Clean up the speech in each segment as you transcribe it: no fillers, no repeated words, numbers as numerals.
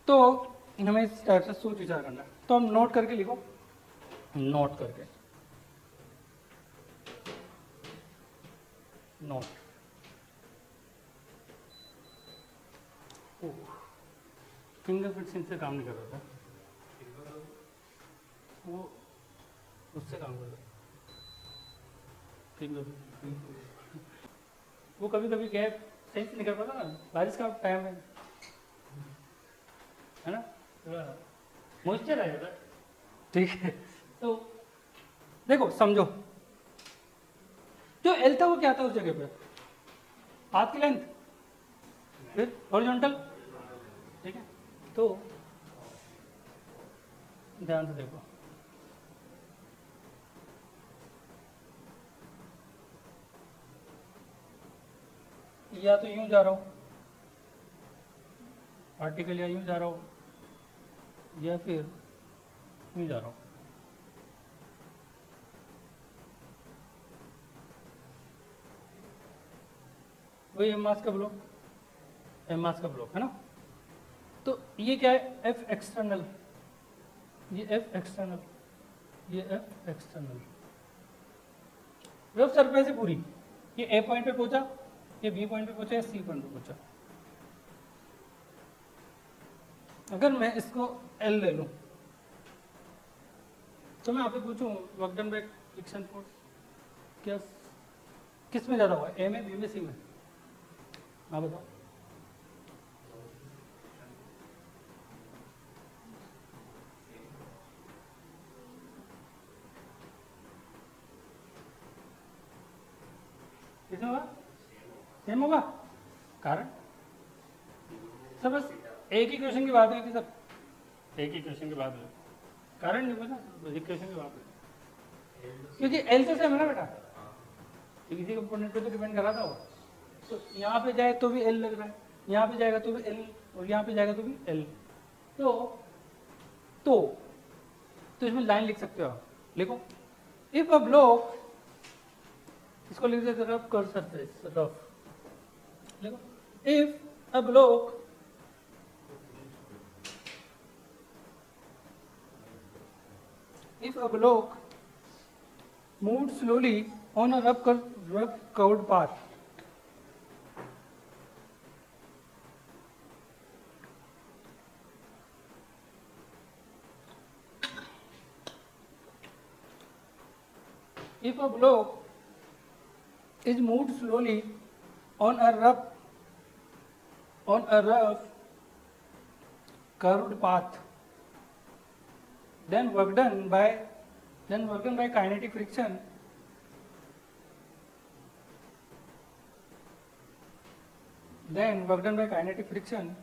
तो हमें इस टाइप से सोच विचार करना है। तो हम नोट करके लिखो, नोट करके, नोट। फिंगरप्रिंट इनसे काम नहीं कर रहा था, वो उससे काम कर रहा था। वो कभी कभी गैप सही से नहीं कर पाता ना, बारिश का टाइम है ना, थोड़ा मॉइस्चर आ जाता है। ठीक है, तो देखो समझो, जो एल था वो क्या था उस जगह पे, हाथ की लेंथ, फिर हॉरिजॉन्टल। ठीक है, तो ध्यान से देखो, या तो यूं जा रहा हूँ आर्टिकल, या यूं जा रहा हूँ, या फिर यूं जा रहा हूँ। वही एम मास का ब्लॉक, एम मास का ब्लॉक है ना। तो ये क्या है, एफ एक्सटर्नल, ये एफ एक्सटर्नल, ये एफ एक्सटर्नल, रफ सरफेस है पूरी। ये ए पॉइंट पे पहुंचा, ये बी पॉइंट पे पहुंचा, या सी पॉइंट पे पहुंचा। अगर मैं इसको एल ले लूं, तो मैं आपसे पूछूं work done by friction force क्या किस में ज़्यादा हुआ, ए में, बी में, सी में? हाँ बताओ। किसमें होगा? सेम होगा। कारण सर बस एक ही क्वेश्चन की बात है कि सर, एक ही क्वेश्चन की बात है, कारण नहीं पता, बस एक क्वेश्चन की बात है। क्योंकि एल से सेम है ना बेटा, तो किसी कंपोनेंट पे तो डिपेंड कर रहा था वो। तो यहाँ पे जाए तो भी एल लग रहा है, यहाँ पे जाएगा तो भी एल, और यहाँ पे जाएगा तो भी एल। तो तो तो इसमें लाइन लिख सकते हो आप, लिखो, इफ अ ब्लॉक, इसको लिख देते रफ कर सरफेस, रफ लिखो, if a block if a block moved slowly on a rough curved path, if a block is moved slowly on a rough curved path, then work done by kinetic friction then work done by kinetic friction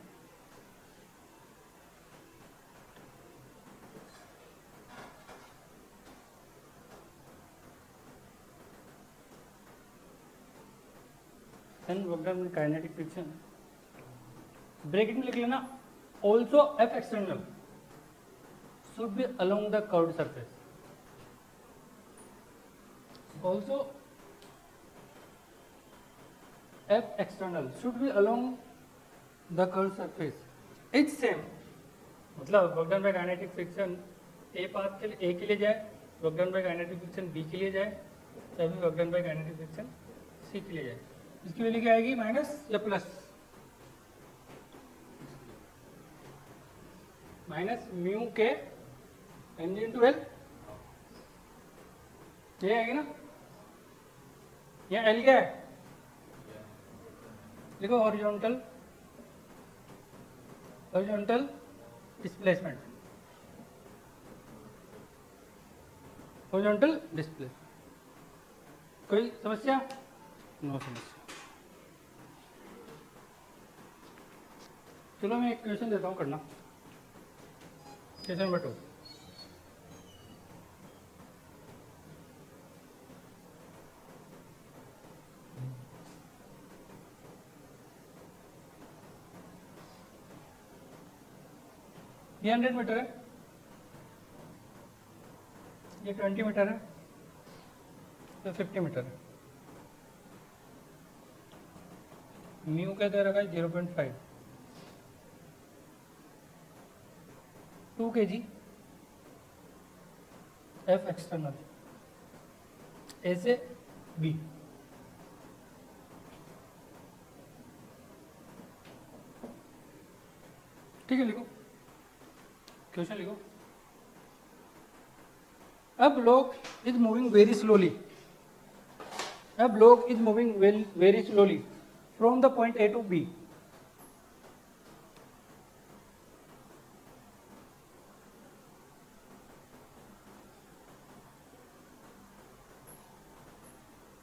then work done by kinetic friction, bracket में लिख लेना, also F external should be along the curved surface, also F external should be along the curved surface, it's same, मतलब work done by kinetic friction A path के लिए, A के लिए जाए, work done by kinetic friction B के लिए जाए, तभी work done by kinetic friction C के लिए जाए। इसकी वैल्यू क्या आएगी, माइनस या plus? Minus mu k m g into L, ये आएगी ना। यहाँ एल क्या है, देखो horizontal, horizontal displacement, horizontal displacement. कोई समस्या? नो समस्या। चलो मैं एक क्वेश्चन देता हूँ करना, क्वेश्चन नंबर 2। ये 100 मीटर है, ये 20 मीटर है, ये 50 मीटर है। म्यू क्या दे रखा है, 0.5, 2 kg F एक्सटर्नल ए से बी। ठीक है, लिखो क्वेश्चन लिखो। A block is moving very slowly. A block is moving very slowly from the point A to B.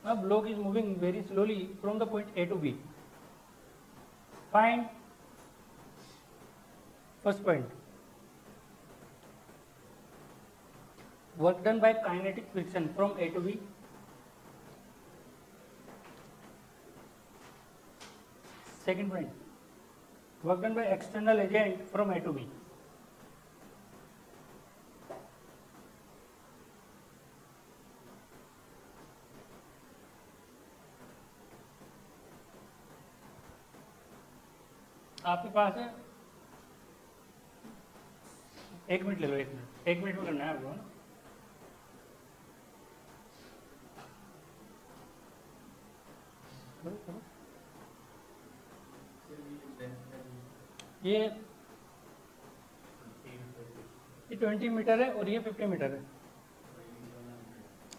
A block is moving very slowly from the point A to B. Find first point. Work done by kinetic friction from A to B. Second point. Work done by external agent from A to B. आपके पास है 1 minute ले लो, 1 minute, 1 minute में करना है आपको। ये 20 metre है और ये 50 मीटर है।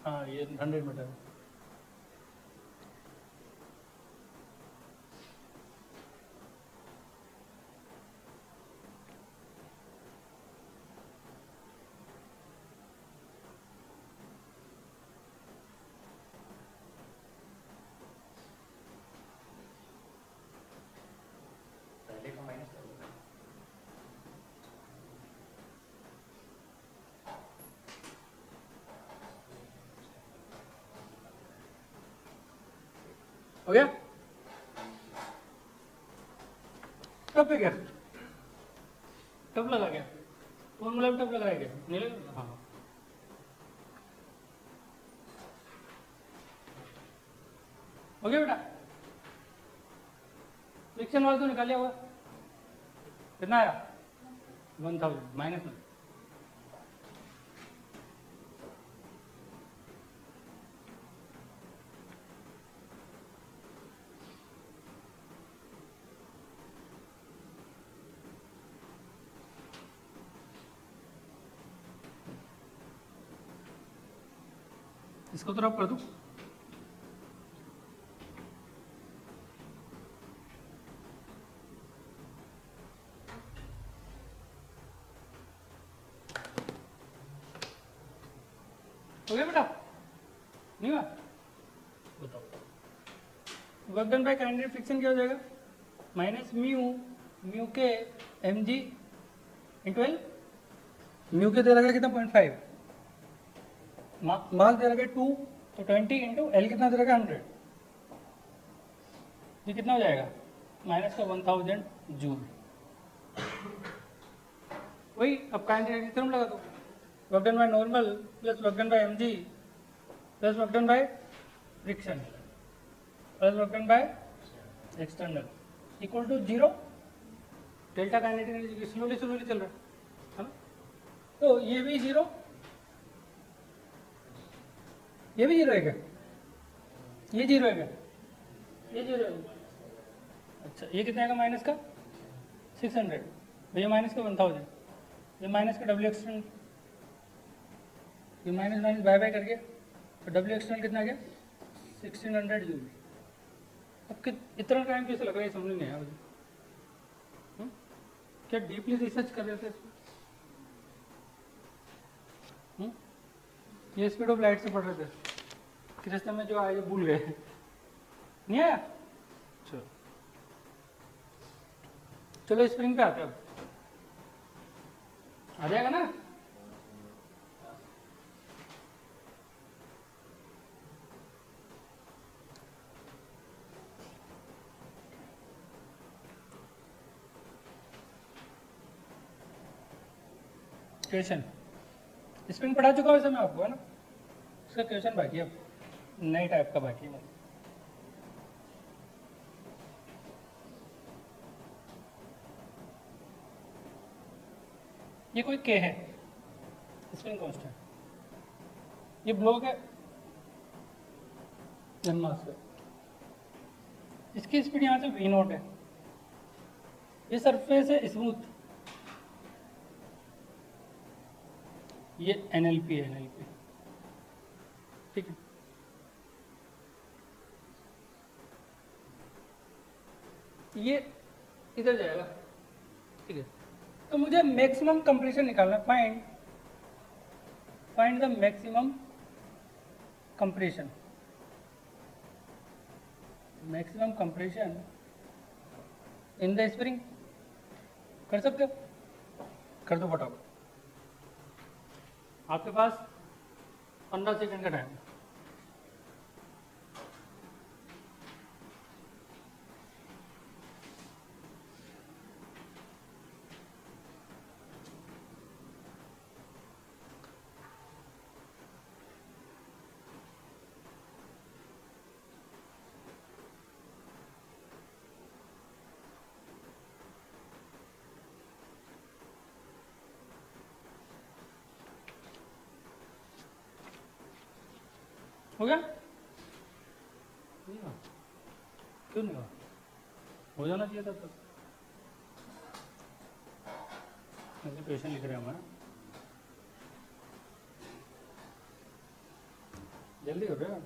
हाँ, ये 100 मीटर है। हो गया? टब पे क्या? टब लगा गया? फॉर्मूला में टब लगाया गया? नहीं लगा? हाँ। हो गया बेटा? फ्रिक्शन वाला तो निकाल लिया होगा। कितना आया? 1000 माइनस में। इसको तो रब कर दूं। हो गया बेटा? नहीं हुआ? बताओ। Work done by kinetic friction क्या हो जाएगा? Minus mu k m g into l. Mu k दे रखा कितना? 0.5। मास दे रखा 2, तो 20 इंटू एल कितना दे रखा? 100। ये कितना हो जाएगा? माइनस का 1000 जूल। वही अब काइनेटिक थ्योरम लगा दो। Work done by normal plus work done by m g plus work done by friction plus work done by external equal to 0। Delta kinetic slowly slowly चल रहा है ना? तो ये भी 0, ये भी 0 है क्या? ये 0 है क्या? ये 0 है। अच्छा, ये कितने का? माइनस का 600। ये माइनस का 1000। ये माइनस का डब्ल्यू एक्सटर्नल, ये माइनस माइनस बाय बाय करके, तो डब्ल्यू एक्सटर्नल कितना गया? 1600 जूल। अब इतना टाइम कैसे लग रहा है समझ नहीं आया मुझे। क्या डीपली रिसर्च कर रहे थे इसमें? ये स्पीड ऑफ लाइट से पढ़ रहे थे कि रास्ते में जो आए भूल गए। नहीं आया? चलो स्प्रिंग पे आते हैं। अब आ जाएगा ना? क्वेश्चन स्प्रिंग पढ़ा चुका हूँ वैसे मैं आपको, है ना? उसका क्वेश्चन बाकी है, अब नए टाइप का बाकी है। ये कोई के है, स्प्रिंग कांस्टेंट, ये ब्लॉक है जनमास पे, इसकी स्पीड यहाँ से वी नोट है, ये सरफेस है स्मूथ, ये एनएलपी है, एनएलपी, ठीक है। ये इधर जाएगा, ठीक है। तो मुझे मैक्सिमम कंप्रेशन निकालना है, find the maximum compression, maximum compression in the spring. कर सकते हो, कर दो फटाफट, आपके पास 15 सेकंड का टाइम है। हो गया? नहीं हुआ? क्यों नहीं हुआ? हो जाना चाहिए था। तब ऐसे क्वेश्चन लिख रहे हैं हमारा, जल्दी हो रहा है।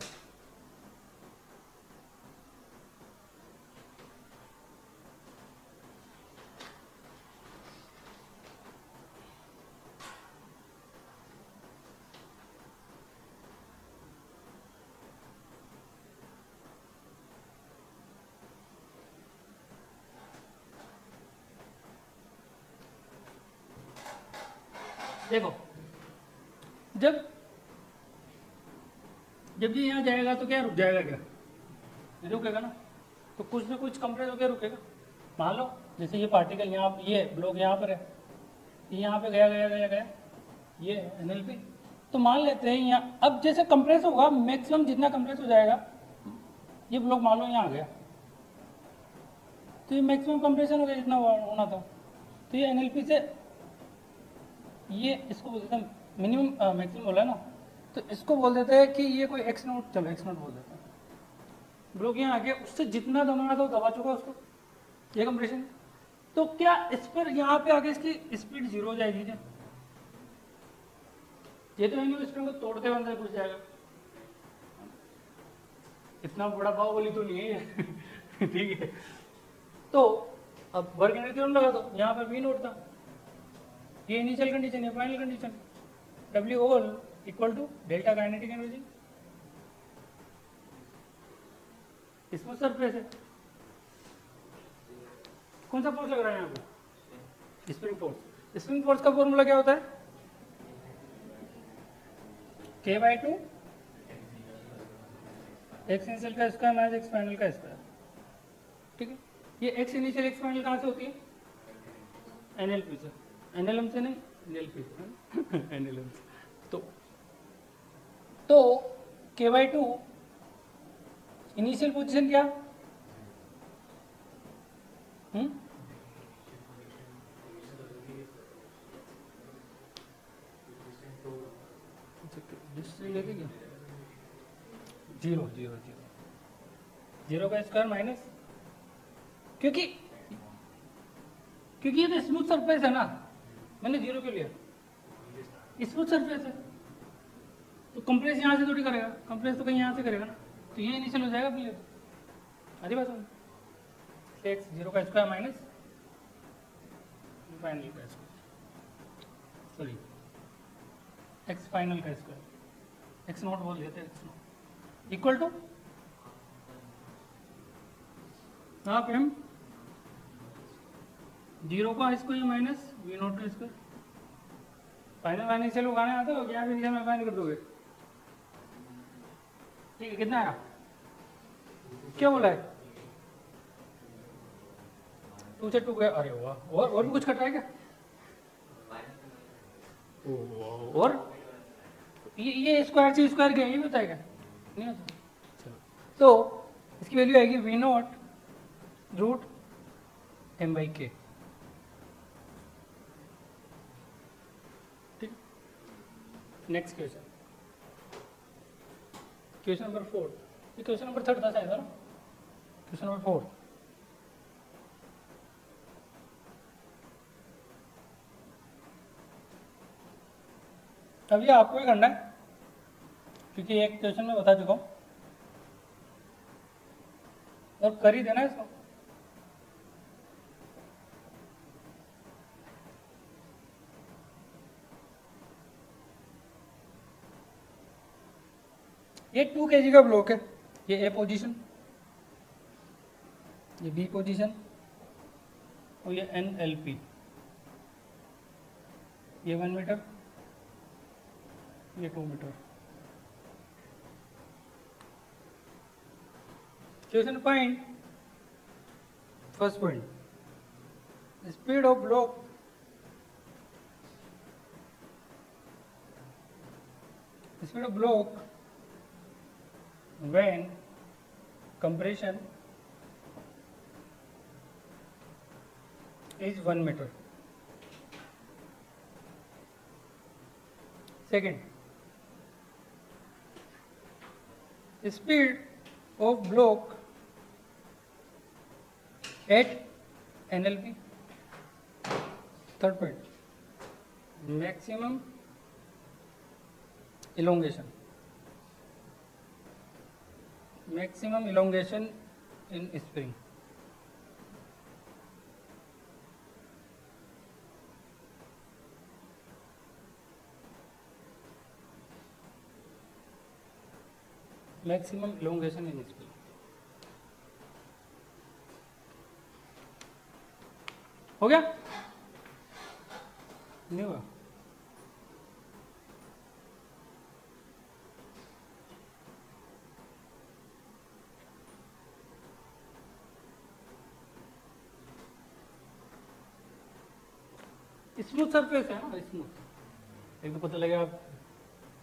देखो, जब जब ये यहाँ जाएगा तो क्या रुक जाएगा, क्या रुकेगा ना, तो कुछ ना कुछ कंप्रेस होकर रुकेगा। मान लो जैसे ये पार्टिकल यहाँ, ये ब्लॉक यहाँ पर है, ये यहाँ पे गया गया गया गया, ये एनएलपी, तो मान लेते हैं यहाँ, अब जैसे कंप्रेस होगा मैक्सिमम जितना कंप्रेस हो जाएगा, ये ब्लॉक मान लो यहाँ आ गया, तो ये मैक्सिमम कंप्रेशन हो गया जितना होना था। तो ये एनएलपी से ये इसको बोल देते हैं मिनिमम, मैक्सिमम बोला है ना, तो इसको बोल देते हैं कि ये कोई एक्स नोट, चलो एक्स नोट बोल देते हैं। ब्लॉक यहाँ आ गया, उससे जितना दबाना था वो दबा चुका उसको, ये कंप्रेशन। तो क्या इस पर यहाँ पे आके इसकी स्पीड 0 हो जाएगी क्या? ये तो नहीं, स्प्रिंग को तोड़ते हुए अंदर घुस जाएगा, इतना बड़ा बाहुबली तो नहीं है ठीक है। तो अब वर्क एनर्जी थ्योरम लगा दो, यहाँ पर वी नोट था, ये इनिशियल कंडीशन है, final condition, W all equal to delta kinetic energy, इसमें सरफेस है, कौन सा फोर्स लग रहा है यहाँ पे? Spring force. स्प्रिंग फोर्स का फॉर्मूला क्या होता है? K/2 एक्स इनिशियल का स्क्वायर माइनस एक्स फाइनल का स्क्वायर, ठीक है। ये एक्स इनिशियल एक्स फाइनल कहाँ से होती है? एनएलपी से, एनएलएम से नहीं, एनएलपी से एनएलएम से। तो K/2 इनिशियल पोजीशन क्या? लेके क्या? 0 0 0 0 का स्क्वायर माइनस, क्योंकि ये तो स्मूथ सरफेस है ना, मैंने 0 क्यों लिया? स्मूथ सरफेस है तो कंप्रेस यहाँ से थोड़ी करेगा, कंप्रेस तो कहीं यहाँ से करेगा ना, तो ये इनिशियल हो जाएगा पहले, आधी बात है। एक्स 0 का स्क्वायर माइनस फाइनल का स्क्वायर, सॉरी एक्स फाइनल का स्क्वायर, एक्स नोट बोल देते हैं, x naught equal to half m 0 का स्क्वायर माइनस वी नोट का स्क्वायर। फाइनल फाइनल से लोग आने आते हो क्या, भी में फाइनल कर दोगे, ठीक है। कितना आया, क्या बोला है? 2 से 2 गया, अरे वाह, और भी कुछ कट रहा है क्या? और ये स्क्वायर से स्क्वायर गया, ये होता है क्या? नहीं होता। चलो, तो इसकी वैल्यू आएगी v naught root m/k, next question, question number 4, ये क्वेश्चन नंबर 3 था शायद, है ना? क्वेश्चन नंबर 4, अब ये आपको ही करना है क्योंकि एक क्वेश्चन मैं बता चुका हूँ और कर ही देना है इसको। ये 2 kg का ब्लॉक है, ये ए पोजीशन, ये बी पोजीशन और ये NLP, ये 1 मीटर, ये 2 metre. Question point, first point, speed of block when compression is 1 meter. Second, speed of block at NLP. Third point, maximum elongation in spring. Maximum elongation in spring. हो गया? नहीं हुआ? Smooth surface है ना, smooth, एक तो पता लगेगा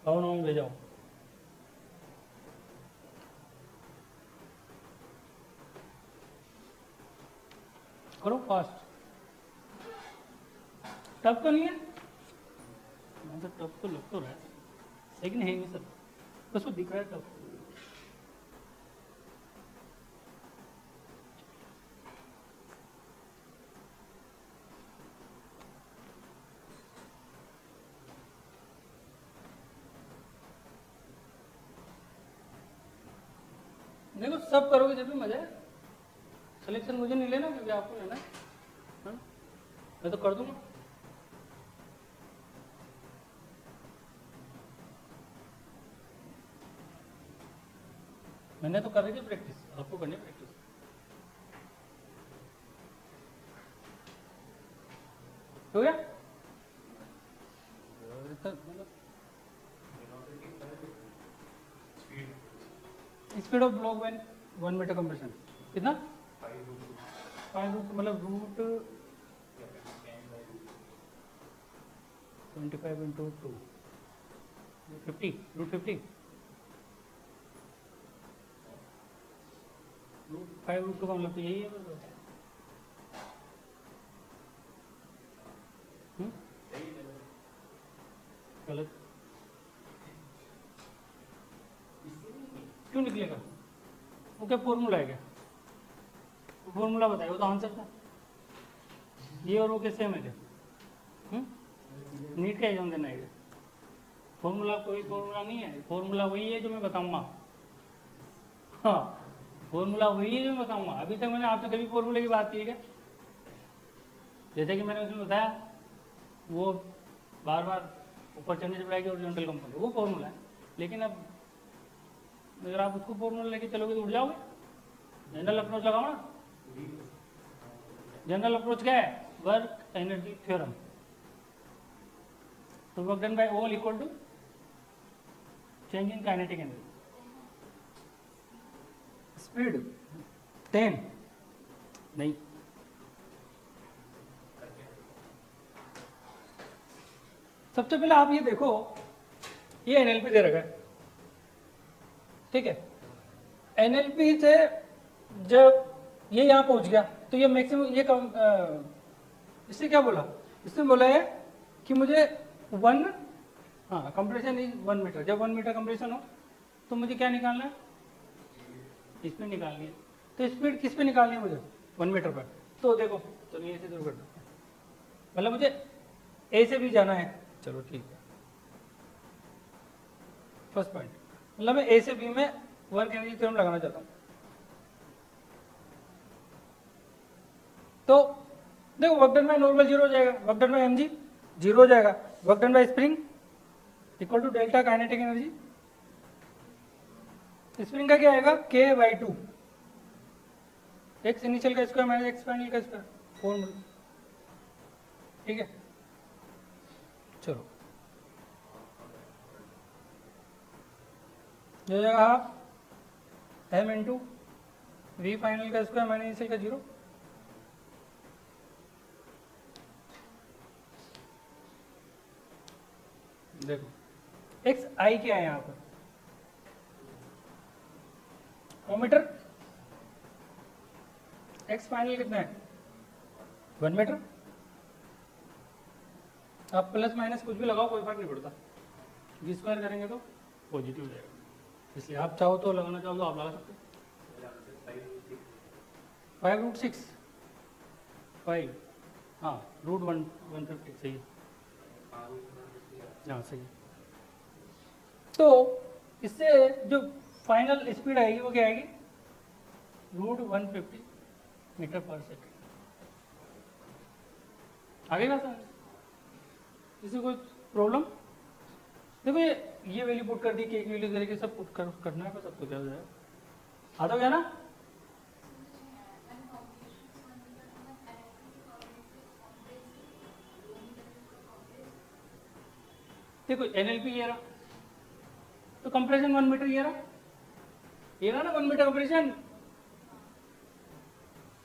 डाउन ले जाओ। करो फास्ट, टफ तो नहीं है, तो टफ तो लग तो रहा है लेकिन है नहीं सर, बस वो दिख रहा है टफ। देखो सब करोगे जब भी मजा है, सिलेक्शन मुझे नहीं लेना क्योंकि आपको लेना है, मैं तो कर दूंगा। मैंने तो कर रही थी प्रैक्टिस, आपको करनी प्रैक्टिस। हो गया? Speed of block when 1 metre compression कितना? 5 रूट, मतलब root 25 into 2 50, root 50, root 5 root 2 का मतलब तो यही है। गलत क्यों निकलेगा? वो क्या फॉर्मूला है क्या? फॉर्मूला बताए, वो तो आंसर था। ये और वो के सेम है क्या? नीट का एग्जाम देना है क्या? फॉर्मूला कोई फॉर्मूला नहीं है, फॉर्मूला वही है जो मैं बताऊंगा। हाँ, फॉर्मूला वही है जो मैं बताऊंगा। अभी तक मैंने आपसे कभी फॉर्मूले की बात की है क्या? जैसे कि मैंने उसमें बताया, वो बार बार ऊपर चढ़ने से बढ़ाएगी ओरिजेंटल कंपाउंड, वो फॉर्मूला है। लेकिन अब अगर आप उसको फॉर्मूला लेके चलोगे तो उड़ जाओगे। जनरल अप्रोच लगाओ ना। जनरल अप्रोच क्या है? Work energy theorem. तो work done by all equal to change in kinetic energy. Speed 10 नहीं, सबसे पहले आप ये देखो, ये एनएलपी दे रखा है, ठीक है। एनएलपी से जब ये यहाँ पहुंच गया तो ये मैक्सिमम, ये इससे क्या बोला? इसने बोला है कि मुझे 1 हाँ, कंप्रेशन इज 1 मीटर। जब 1 मीटर कंप्रेशन हो तो मुझे क्या निकालना है, स्पीड निकालनी है। तो स्पीड किस पे निकालनी है मुझे, 1 मीटर पर। तो देखो चलिए ऐसे शुरू कर दो, मतलब मुझे ए से भी जाना है, चलो ठीक है। फर्स्ट पॉइंट मतलब मैं ए से बी में वर्क एनर्जी थ्योरम लगाना चाहता हूँ। तो देखो work done by normal zero हो जाएगा, work done by mg zero हो जाएगा, work done by spring equal to delta kinetic energy. Spring का क्या आएगा, k/2 एक्स इनिशियल का स्क्वायर माइनस एक्स फाइनल का स्क्वायर, फॉर्मूला, ठीक है। चलो जो हो जाएगा half m into v final का स्क्वायर माइनस इनिशियल का जीरो। देखो एक्स आई क्या है यहाँ पर, ओमीटर, एक्स फाइनल कितना है 1 मीटर। आप प्लस माइनस कुछ भी लगाओ कोई फर्क नहीं पड़ता, वी स्क्वायर करेंगे तो पॉजिटिव हो जाएगा, इसलिए आप चाहो तो लगाना चाहो तो आप लगा सकते हो। 5√6 5, हाँ √150 सही है, हाँ सही है। तो इससे जो फाइनल स्पीड आएगी वो क्या आएगी, √150 मीटर पर सेकेंड। आगे का समझ, इससे कोई प्रॉब्लम। देखो ये वैल्यू पुट कर दी, के की वैल्यू करके सब पुट करना है, सब तो क्या हो जाएगा, आता हो गया ना। देखो एनएलपी ये रहा, तो कंप्रेशन 1 मीटर ये रहा ना 1 मीटर कंप्रेशन,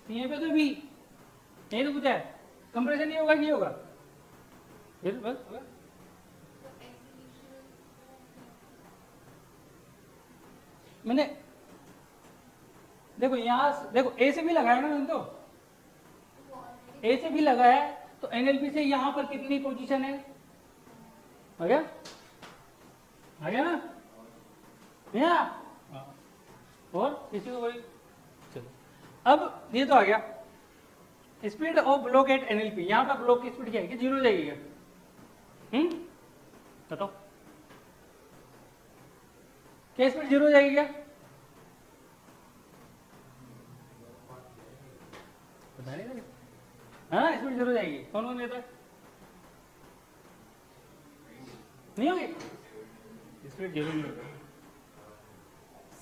यहाँ पे तो भी यही तो पूछा है, कंप्रेशन ये होगा कि होगा, फिर बस होगा। मैंने देखो यहाँ देखो ए से भी लगाया ना मैंने, तो ए से भी लगाया, तो एनएलपी से यहाँ पर कितनी पोजीशन है, आ गया ना यहाँ, और किसी को कोई, चलो अब ये तो आ गया। Speed of block at NLP, यहाँ पर ब्लॉक की स्पीड क्या है, जीरो जाएगी क्या, बताओ क्या स्पीड जीरो जाएगी क्या, पता नहीं लगे, हाँ स्पीड जीरो जाएगी, कौन कौन देता है, नहीं होगी स्पीड जीरो नहीं होगी,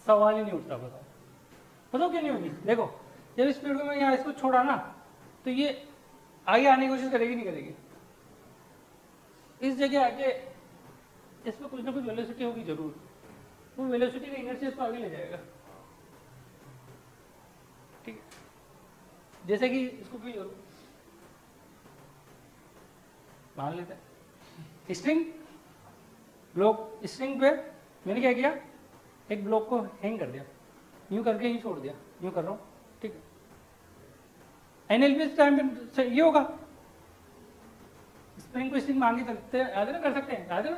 सवाल ही नहीं उठता। बताओ क्यों नहीं होगी, देखो जब स्पीड को मैं यहाँ इसको छोड़ा ना, तो ये आगे आने की कोशिश करेगी नहीं करेगी, इस जगह आके इसमें कुछ ना कुछ वेलोसिटी होगी जरूर, वो वेलोसिटी का इनर्शिया इसको आगे ले जाएगा, ठीक है। जैसे कि इसको भी मान लेते हैं स्ट्रिंग ब्लॉक, स्ट्रिंग पे मैंने क्या किया, एक ब्लॉक को हैंग कर दिया, यूं करके यूं छोड़ दिया, यूं कर रहा हूँ, ठीक है। एनएलपी टाइम पे ये होगा, स्प्रिंग को स्ट्रिंग मांगे सकते हैं, याद है ना, कर सकते हैं, याद है ना।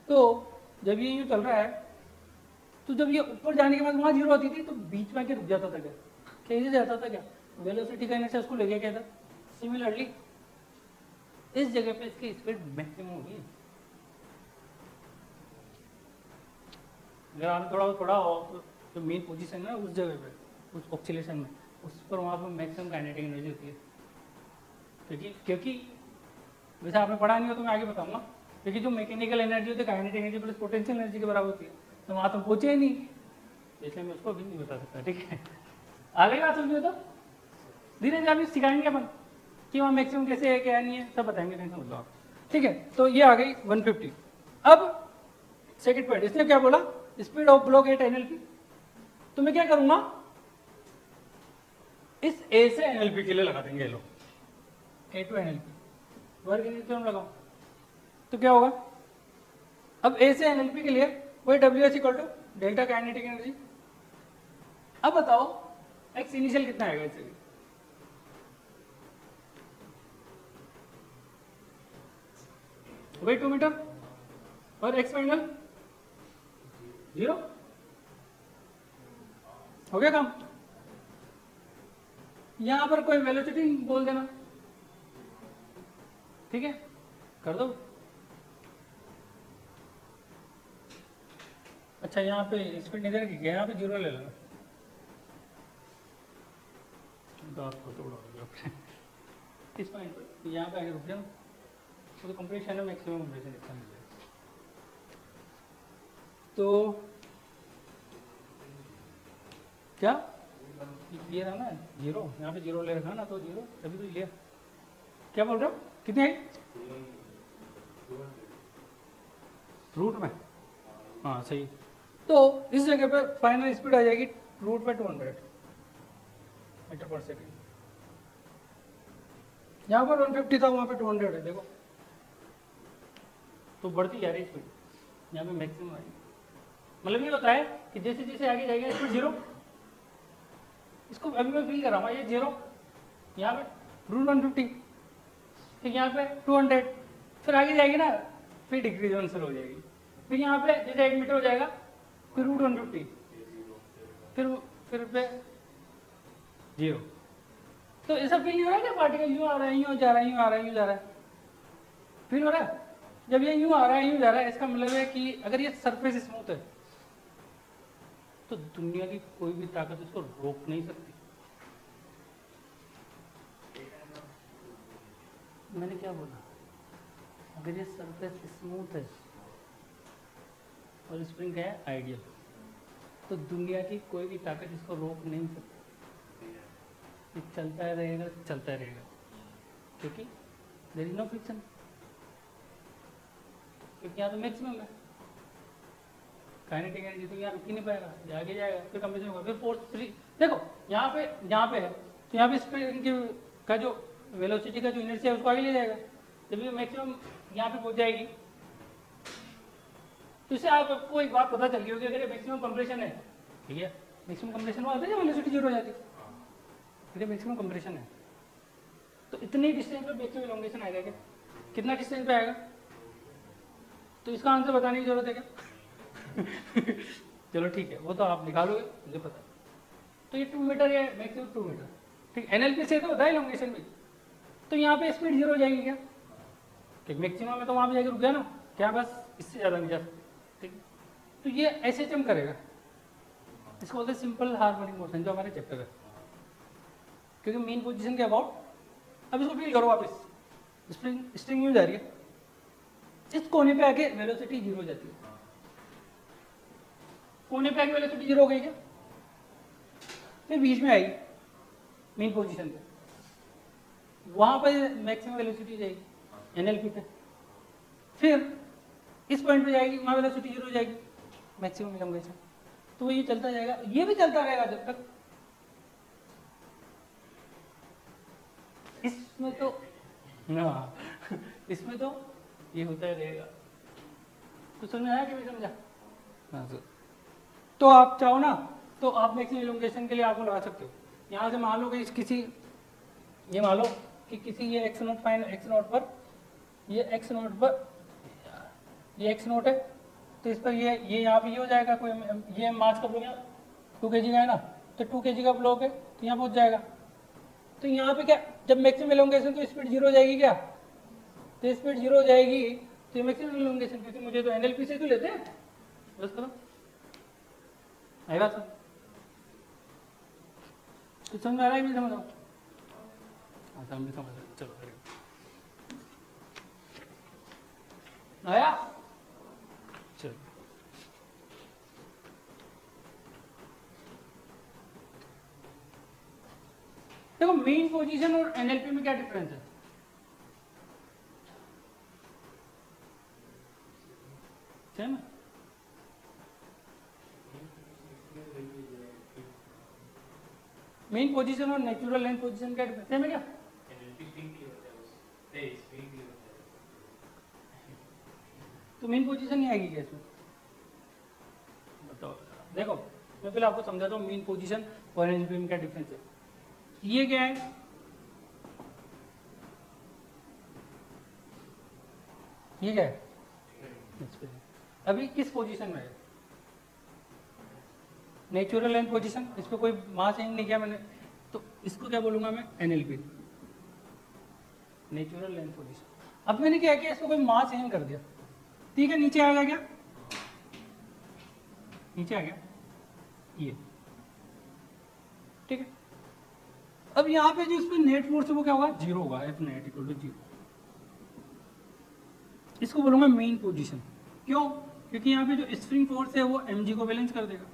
तो जब ये यूं चल रहा है, तो जब ये ऊपर जाने के बाद वहां जीरो होती थी, तो बीच में आके रुक जाता था क्या, कैसे जाता था क्या, वेलोसिटी का इनर्शिया उसको ले गया क्या था। सिमिलरली इस जगह पे इसकी स्पीड मैक्सिमम होगी, अगर थोड़ा हो तो जो मेन पोजीशन है उस जगह पे, उस ऑक्सीलेशन में, उस पर वहाँ पर मैक्सिमम काइनेटिक एनर्जी होती है, क्योंकि वैसे आपने पढ़ा नहीं हो तो मैं आगे बताऊंगा, क्योंकि जो मैकेनिकल एनर्जी होती है kinetic energy plus potential energy के बराबर होती है, तो वहाँ तो पहुँचे ही नहीं, इसलिए मैं उसको भी नहीं बता सकता, ठीक है। आगे बात समझिए, तो धीरे धीरे अभी सिखाएंगे अपन कि वहाँ मैक्सिमम कैसे है क्या नहीं है, सब बताएंगे, नहीं समझ लो आप, ठीक है। तो ये आ गई 150। अब सेकंड पॉइंट, इसने क्या बोला, speed of block at NLP. तो मैं क्या करूंगा, इस ए से एनएलपी के लिए लगा देंगे लोग, A to NLP work energy theorem लगाओ, तो क्या होगा, अब ए से एनएलपी के लिए वही W H equal to delta kinetic energy. अब बताओ एक्स इनिशियल कितना आएगा इससे, वही 2 मीटर, और एक्स फाइनल 0 हो गया काम। यहां पर कोई वेलोसिटी बोल देना, ठीक है, कर दो। अच्छा यहाँ पे स्पीड नहीं देगी, यहाँ पे 0 ले लेना, आपको थोड़ा इस पॉइंट पर यहाँ पे आगे रुक जाओ, तो कंप्लीशन है मैक्सिमम कंप्लीशन इतना मिल जाएगा। तो क्या ये रहा ना 0, यहाँ पे 0 ले रखा ना, तो 0 तभी तो लिया। क्या बोल रहे हो, कितनी है रूट में? हाँ सही। तो इस जगह पे फाइनल स्पीड आ जाएगी रूट पे 200 मीटर पर सेकेंड। यहाँ पर 150 था, वहाँ पे 200 है, देखो तो बढ़ती जा रही स्पीड, यहाँ पे मैक्सिमम आएगी। मतलब ये होता है कि जैसे जैसे आगे जाएगा स्पीड 0, इसको अभी मैं फील कर रहा हूँ, ये 0, यहाँ पे रूट 150, फिर यहाँ पे 200, फिर आगे जाएगी ना, फिर डिक्रीज वन शुरू हो जाएगी, फिर यहाँ पे जैसे 1 मीटर हो जाएगा, फिर रूट 150, फिर पे 0। तो ऐसा फील नहीं हो रहा है क्या, पार्टिकल यूँ आ रहा है, यूँ जा रहा है, यूँ आ रहा है, यूँ जा रहा है, फील हो रहा है? जब ये यूँ आ रहा है, यूँ जा रहा है, इसका मतलब है कि अगर ये सरफेस स्मूथ है तो दुनिया की कोई भी ताकत इसको रोक नहीं सकती। मैंने क्या बोला, अगर ये सरफेस स्मूथ है और स्प्रिंग है आइडियल, तो दुनिया की कोई भी ताकत इसको रोक नहीं सकती, ये चलता रहेगा, चलता रहेगा, क्योंकि देयर इज नो फ्रिक्शन, क्योंकि यहाँ तो मैक्सिमम है। काइनेटिक एनर्जी तो यहाँ रुक ही नहीं पाएगा, ये आगे जाएगा, फिर कंप्रेशन होगा, फिर फोर्स फ्री। देखो यहाँ पे है, तो यहाँ पे स्प्रिंग का जो वेलोसिटी का जो इनर्शिया है उसको आगे ले जाएगा, जब ये मैक्सिमम यहाँ पे पहुंच जाएगी, तो इससे आपको एक बात पता चल गई होगी, अगर ये मैक्सिमम कंप्रेशन है, ठीक है, मैक्सिमम कंप्रेशन हुआ होता है जब वेलोसिटी 0 हो जाती है, फिर मैक्सिमम कंप्रेशन है, तो इतनी डिस्टेंस पे मैक्सिमम इलोंगेशन आएगा क्या? कितना डिस्टेंस पे आएगा? तो इसका आंसर बताने की जरूरत है क्या? चलो ठीक है, वो तो आप निकालोगे, मुझे पता। तो ये 2 मीटर है, मैक्सिमम 2 मीटर, ठीक। एनएलपी से तो होता है इलोंगेशन भी। तो यहाँ पे स्पीड 0 हो जाएगी क्या? ठीक, मैक्सिमम में तो वहाँ पे जाके रुक गया ना, क्या बस इससे ज़्यादा नहीं जा सकता, ठीक। तो ये ऐसे चम करेगा, इसको बोलते हैं सिंपल हार्मोनिक मोशन, जो हमारे चैप्टर है, क्योंकि मेन पोजीशन के अबाउट। अब इसको फील करो वापस, स्ट्रिंग यूं जा रही है, इस कोने पे आके वेलोसिटी 0 हो जाती है, कोने पे आके वेलोसिटी 0 हो गई क्या? फिर बीच में आएगी मेन पोजीशन पे, वहां पर मैक्सिमम वेलोसिटी जाएगी एनएलपी पे, फिर इस पॉइंट पे जाएगी, वहां वेलोसिटी 0 हो जाएगी, मैक्सिमम इलोंगेशन। तो ये चलता जाएगा, ये भी चलता रहेगा जब तक इसमें तो ना इसमें तो ये होता ही रहेगा। तो समझ में आया कि नहीं समझा? हाँ सर। तो आप चाहो ना तो आप मैक्सिमम इलोंगेशन के लिए आपको लगा सकते हो। यहाँ से मान लो कि ये मान लो कि किसी ये x note fine x note पर ये एक्स नोट है, तो इस पर ये यहाँ पे ये हो जाएगा, कोई ये मास का ब्लॉक 2 kg का है ना, तो 2 kg का ब्लॉक है, तो यहाँ पहुँच जाएगा। तो यहाँ पे क्या, जब मैक्सिमम इलोंगेशन तो स्पीड 0 हो जाएगी क्या? तो स्पीड 0 हो जाएगी, तो मैक्सिमम इलोंगेशन, क्योंकि मुझे तो एनएलपी से तो लेते हैं, बस करो आएगा सर। तो समझ में आ रहा है, नहीं समझ आओ? हाँ समझ समझ, चलो आया, चलो। देखो मेन पोजीशन और एनएलपी में क्या डिफरेंस है? सेम है? मेन पोजीशन और नेचुरल लेंथ पोजीशन क्या डिफरेंस सेम है क्या? तो मेन पोजीशन नहीं आएगी क्या इसमें? बताओ। देखो मैं पहले आपको समझाता हूँ मेन पोजीशन और एनएलपी में क्या डिफरेंस है। ये क्या है? ये क्या है? अभी किस पोजीशन में है? नेचुरल लेंथ पोजीशन, इस पर कोई मास चेंज नहीं किया मैंने, तो इसको क्या बोलूंगा मैं? NLP, natural length position. अब मैंने क्या किया, इसको कोई मास चेंज कर दिया, ठीक है, नीचे आ गया, क्या नीचे आ गया ये, ठीक है। अब यहाँ पे जो इस पे नेट फोर्स है वो क्या होगा? जीरो होगा, F net equal to zero. इसको बोलूंगा मेन पोजीशन। क्यों? क्योंकि यहाँ पे जो स्प्रिंग फोर्स है वो mg को बैलेंस कर देगा।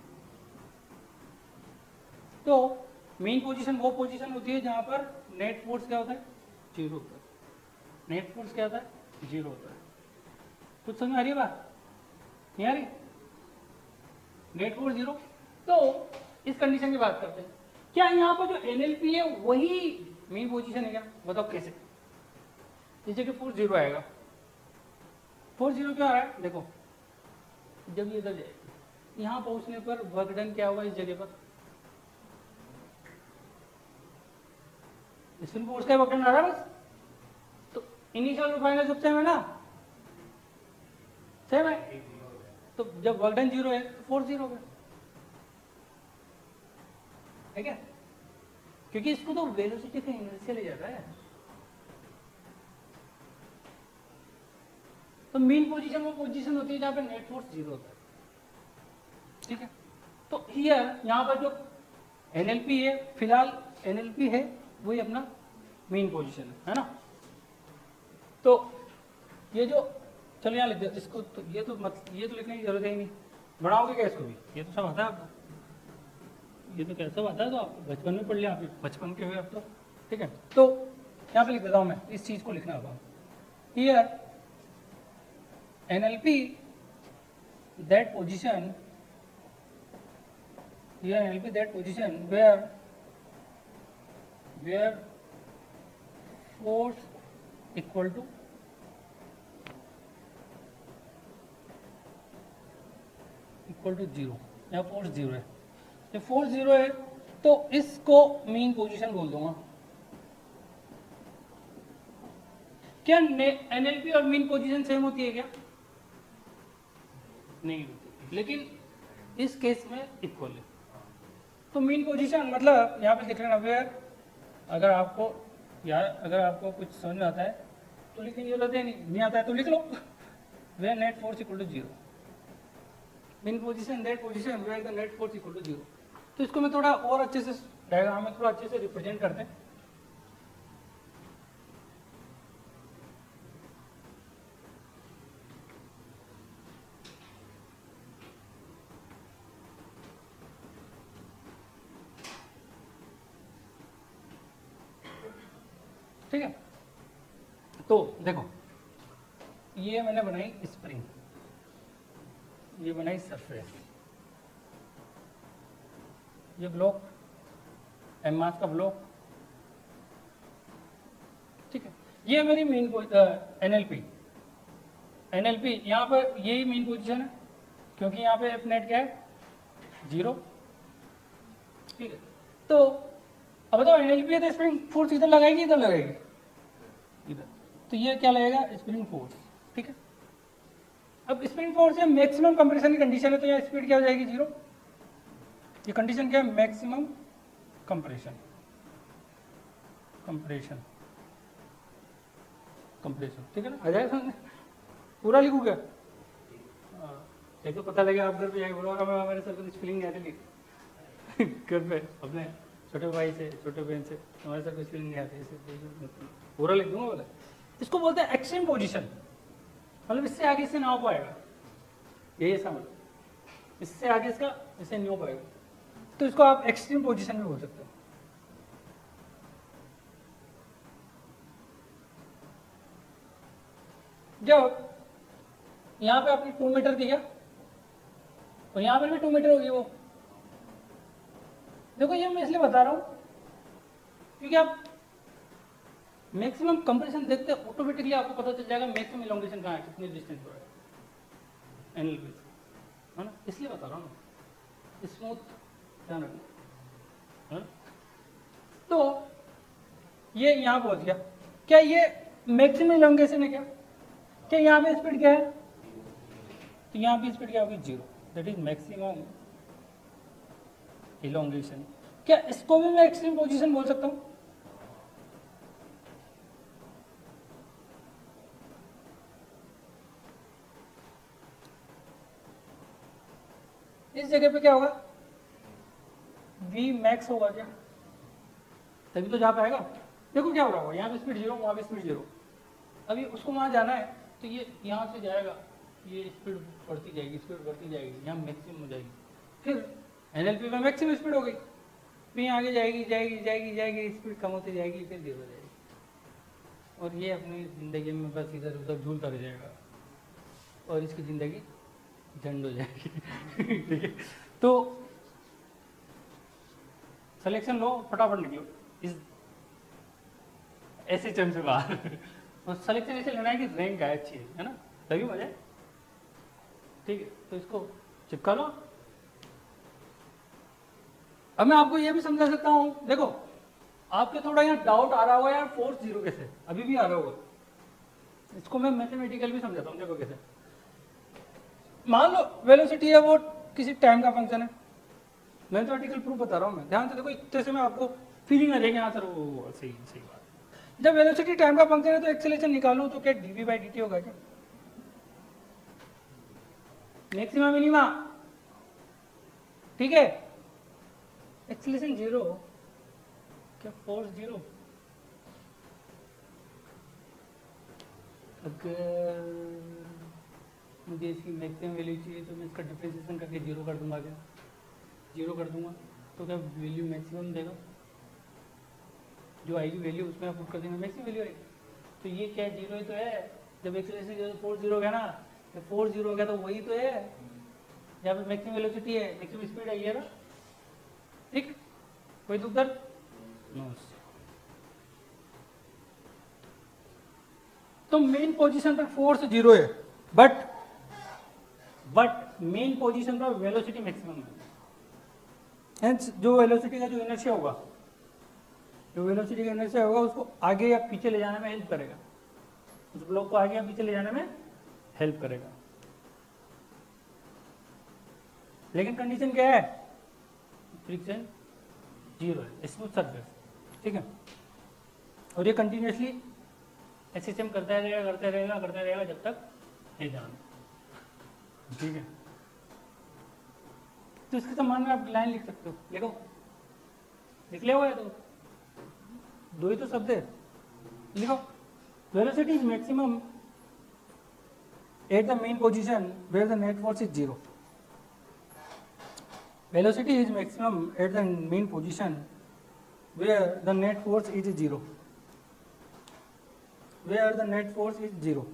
तो मेन पोजीशन वो पोजीशन होती है जहां पर नेट फोर्स क्या होता है? जीरो होता है। नेट फोर्स क्या होता है? जीरो होता है। कुछ समझ आ रही है बात? नहीं आ रही? Net force zero. तो इस कंडीशन की बात करते हैं, क्या यहाँ पर जो एनएलपी है वही मेन पोजीशन है क्या? बताओ कैसे? इस जगह फोर्स जीरो आएगा। फोर्स जीरो क्यों आ रहा है? देखो, जब ये इधर जाएगी, यहाँ पहुंचने पर वर्क डन क्या होगा इस जगह पर? स्पिन फोर्स का वर्क डन आ रहा है बस। तो इनिशियल और फाइनल सब सेम है ना? सेम है। तो जब वर्क डन जीरो है तो फोर्स जीरो है, क्या? क्योंकि इसको तो वेलोसिटी का इनर्शिया ले जाता है। तो मेन पोजीशन वो पोजीशन होती है जहां पे नेट फोर्स जीरो होता है, ठीक है। तो हियर यहाँ पर जो एनएलपी है, फिलहाल एनएलपी है वही अपना मेन पोजीशन है ना। तो ये जो, चलो यहाँ लिख दो इसको, तो ये तो ये तो लिखने की जरूरत है ही नहीं, बढ़ाओगे क्या इसको भी? ये तो सब आता है आपको, ये तो कैसा आता है, तो आप बचपन में पढ़ लिया, आप बचपन के हुए आप तो, ठीक है। तो यहाँ पे लिख देता हूँ मैं, इस चीज को लिखना होगा। Here NLP that position, here NLP that position where force equal to zero, या फोर्स जीरो है। जब फोर्स जीरो है तो इसको मेन पोजीशन बोल दूंगा। क्या एनएलपी और मेन पोजीशन सेम होती है क्या? नहीं होती, लेकिन इस केस में इक्वल है। तो मेन पोजीशन मतलब यहाँ पे लिख लेना वेयर, अगर आपको कुछ समझ में आता है तो लिखने की जरूरत है, नहीं आता है तो लिख लो, where net force equal to zero, mean position that position where the net force equal to zero. तो इसको मैं थोड़ा और अच्छे से डायग्राम में थोड़ा अच्छे से रिप्रेजेंट करते हैं। ठीक है, तो देखो ये मैंने बनाई स्प्रिंग, ये बनाई सरफेस, ये ब्लॉक एम मास का ब्लॉक, ठीक है। ये मेरी मेन एनएलपी यहाँ पर यही मेन पोजीशन है, क्योंकि यहाँ पे एफ नेट क्या है? जीरो, ठीक है। तो अब बताओ एनएलपी है तो स्प्रिंग फोर्स इधर लगाएगी, इधर लगाएगी, इधर, तो ये क्या लगेगा? स्प्रिंग फोर्स, ठीक है। अब स्प्रिंग फोर्स है मैक्सिमम कंप्रेशन की कंडीशन है, तो यहाँ स्पीड क्या हो जाएगी? जीरो। ये कंडीशन क्या है? मैक्सिमम कंप्रेशन, ठीक है ना? आ जाएगा समझ? पूरा लिखू क्या? एक तो पता लगे आप घर पे जाके बोलोगा मैं हमारे सर को स्पेलिंग नहीं आती, घर पे अपने छोटे भाई से, छोटे बहन से, हमारे सर को स्पेलिंग नहीं आती, पूरा लिख दूंगा बोला। इसको बोलते हैं एक्सट्रीम पोजीशन, मतलब इससे आगे इससे ना हो पाएगा, यही ऐसा मतलब, इससे आगे इसका इससे नहीं हो पाएगा, तो इसको आप एक्सट्रीम पोजीशन में बोल सकते हो। जब यहाँ पे आपने 2 मीटर दिया और यहाँ पर भी 2 मीटर होगी वो, देखो ये मैं इसलिए बता रहा हूँ क्योंकि आप मैक्सिमम कंप्रेशन देखते हैं ऑटोमेटिकली आपको पता चल जाएगा मैक्सिमम इलोंगेशन कहाँ है, कितनी डिस्टेंस पर है एनएलपी, है ना? इसलिए बता रहा हूँ, स्मूथ ध्यान रखना। तो ये यहाँ पहुंच गया, क्या ये मैक्सिमम इलोंगेशन है क्या? क्या यहाँ पे स्पीड क्या है? तो यहाँ की स्पीड क्या होगी 0, दैट इज मैक्सिमम इलोंगेशन। क्या इसको भी मैं एक्सट्रीम पोजीशन बोल सकता हूँ? इस जगह पे क्या होगा, वी मैक्स होगा क्या, तभी तो जा पाएगा। देखो क्या हो रहा होगा, यहाँ पे स्पीड 0, वहाँ पे स्पीड 0। अभी उसको वहाँ जाना है तो ये यहाँ से जाएगा, ये स्पीड बढ़ती जाएगी, स्पीड बढ़ती जाएगी, यहाँ मैक्सिमम हो जाएगी। फिर एनएलपी में मैक्सिमम स्पीड हो गई, फिर यहाँ आगे जाएगी जाएगी जाएगी जाएगी, स्पीड कम होती जाएगी, फिर 0 हो जाएगी, और ये अपनी ज़िंदगी में बस इधर उधर झूलता रह जाएगा और इसकी ज़िंदगी झंड हो जाएगी। ठीक है, तो सिलेक्शन लो, फटाफट निकलो इस ऐसे चंद से बाहर। और सिलेक्शन ऐसे लेना है कि रैंक आए अच्छी है ना, तभी मजा है। ठीक है, तो इसको चिपका लो। अब मैं आपको ये भी समझा सकता हूँ, देखो आपके थोड़ा यहाँ डाउट आ रहा होगा यार फोर्स 0 कैसे, अभी भी आ रहा होगा, इसको मैं मैथमेटिकल भी समझाता हूँ। देखो कैसे, मान लो वेलोसिटी है वो किसी टाइम का फंक्शन है, मैथमेटिकल प्रूफ बता रहा हूँ मैं, ध्यान से देखो, इतने से मैं आपको फीलिंग आ जाएगी, हाँ सर वो सही सही बात। जब वेलोसिटी टाइम का फंक्शन है तो एक्सेलरेशन निकालो तो क्या dv/dt होगा क्या, मैक्सिमम मिनिमा, ठीक है, एक्सेलरेशन 0, क्या फोर्स 0। अगर मुझे इसकी मैक्सिमम वैल्यू चाहिए तो मैं इसका डिफरेंशिएशन करके 0 कर दूंगा, क्या 0 कर दूंगा तो क्या वैल्यू मैक्सिमम देगा, जो आएगी वैल्यू उसमें आप पुट कर देंगे मैक्सिमम वैल्यू आएगी। तो ये क्या 0 ही तो है, जब एक्सेलरेशन 4 0 हो गया ना, जब 4 0 हो गया तो वही तो है, यहाँ पे मैक्सिमम वेलोसिटी है, मैक्सिमम स्पीड आई है ना। ठीक, कोई दुख दर्द नो। तो मेन पोजीशन पर फोर्स 0 है, बट मेन पोजीशन पर वेलोसिटी मैक्सिमम है। हेंस जो वेलोसिटी का जो इनर्शिया होगा, जो वेलोसिटी का इनर्शिया होगा उसको आगे या पीछे ले जाने में हेल्प करेगा, उस ब्लॉक को आगे या पीछे ले जाने में हेल्प करेगा। लेकिन कंडीशन क्या है, फ्रिक्शन 0 है, स्मूथ सरफेस, ठीक है, और ये कंटिन्यूसली एसएचएम करता रहेगा जब तक नहीं जाना, ठीक है। तो इसके समान में आप लाइन लिख सकते हो, लिखो, लिख लिया हुआ है, तो दो ही तो शब्द है, लिखो, velocity is maximum at the mean position where the net force is 0। Velocity is maximum at the mean position where the net force is 0. Where the net force is 0.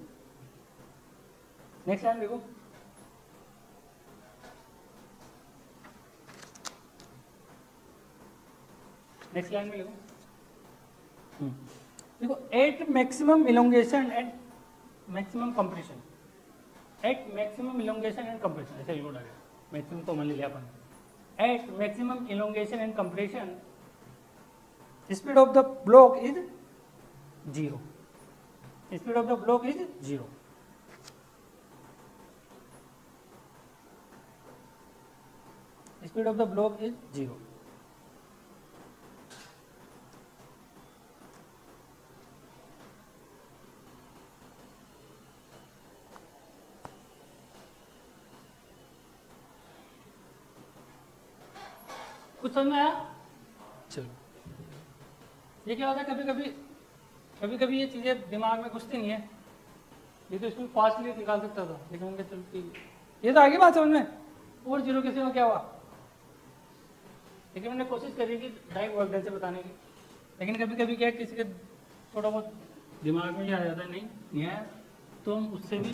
Next line देखो, next line में लिखो, देखो at maximum elongation and maximum compression, at maximum elongation and compression, ऐसे लिखो direct, maximum तो मान लिया अपन। At maximum elongation and compression, speed of the block is 0. Speed of the block is 0. Speed of the block is 0. कुछ समझ में आया? चलो, ये क्या होता है, कभी कभी ये चीज़ें दिमाग में घुसती नहीं है, ये तो इसमें फास्टली निकाल सकता था, लेकिन उनके चलती ये तो आगे बात समझ में, और 0 कैसे में क्या हुआ, लेकिन हमने कोशिश करी कि डायरेक्ट वर्क डन से बताने की, लेकिन कभी कभी क्या है, किसी के थोड़ा बहुत दिमाग में ये आ जाता है, नहीं आया, तो हम उससे भी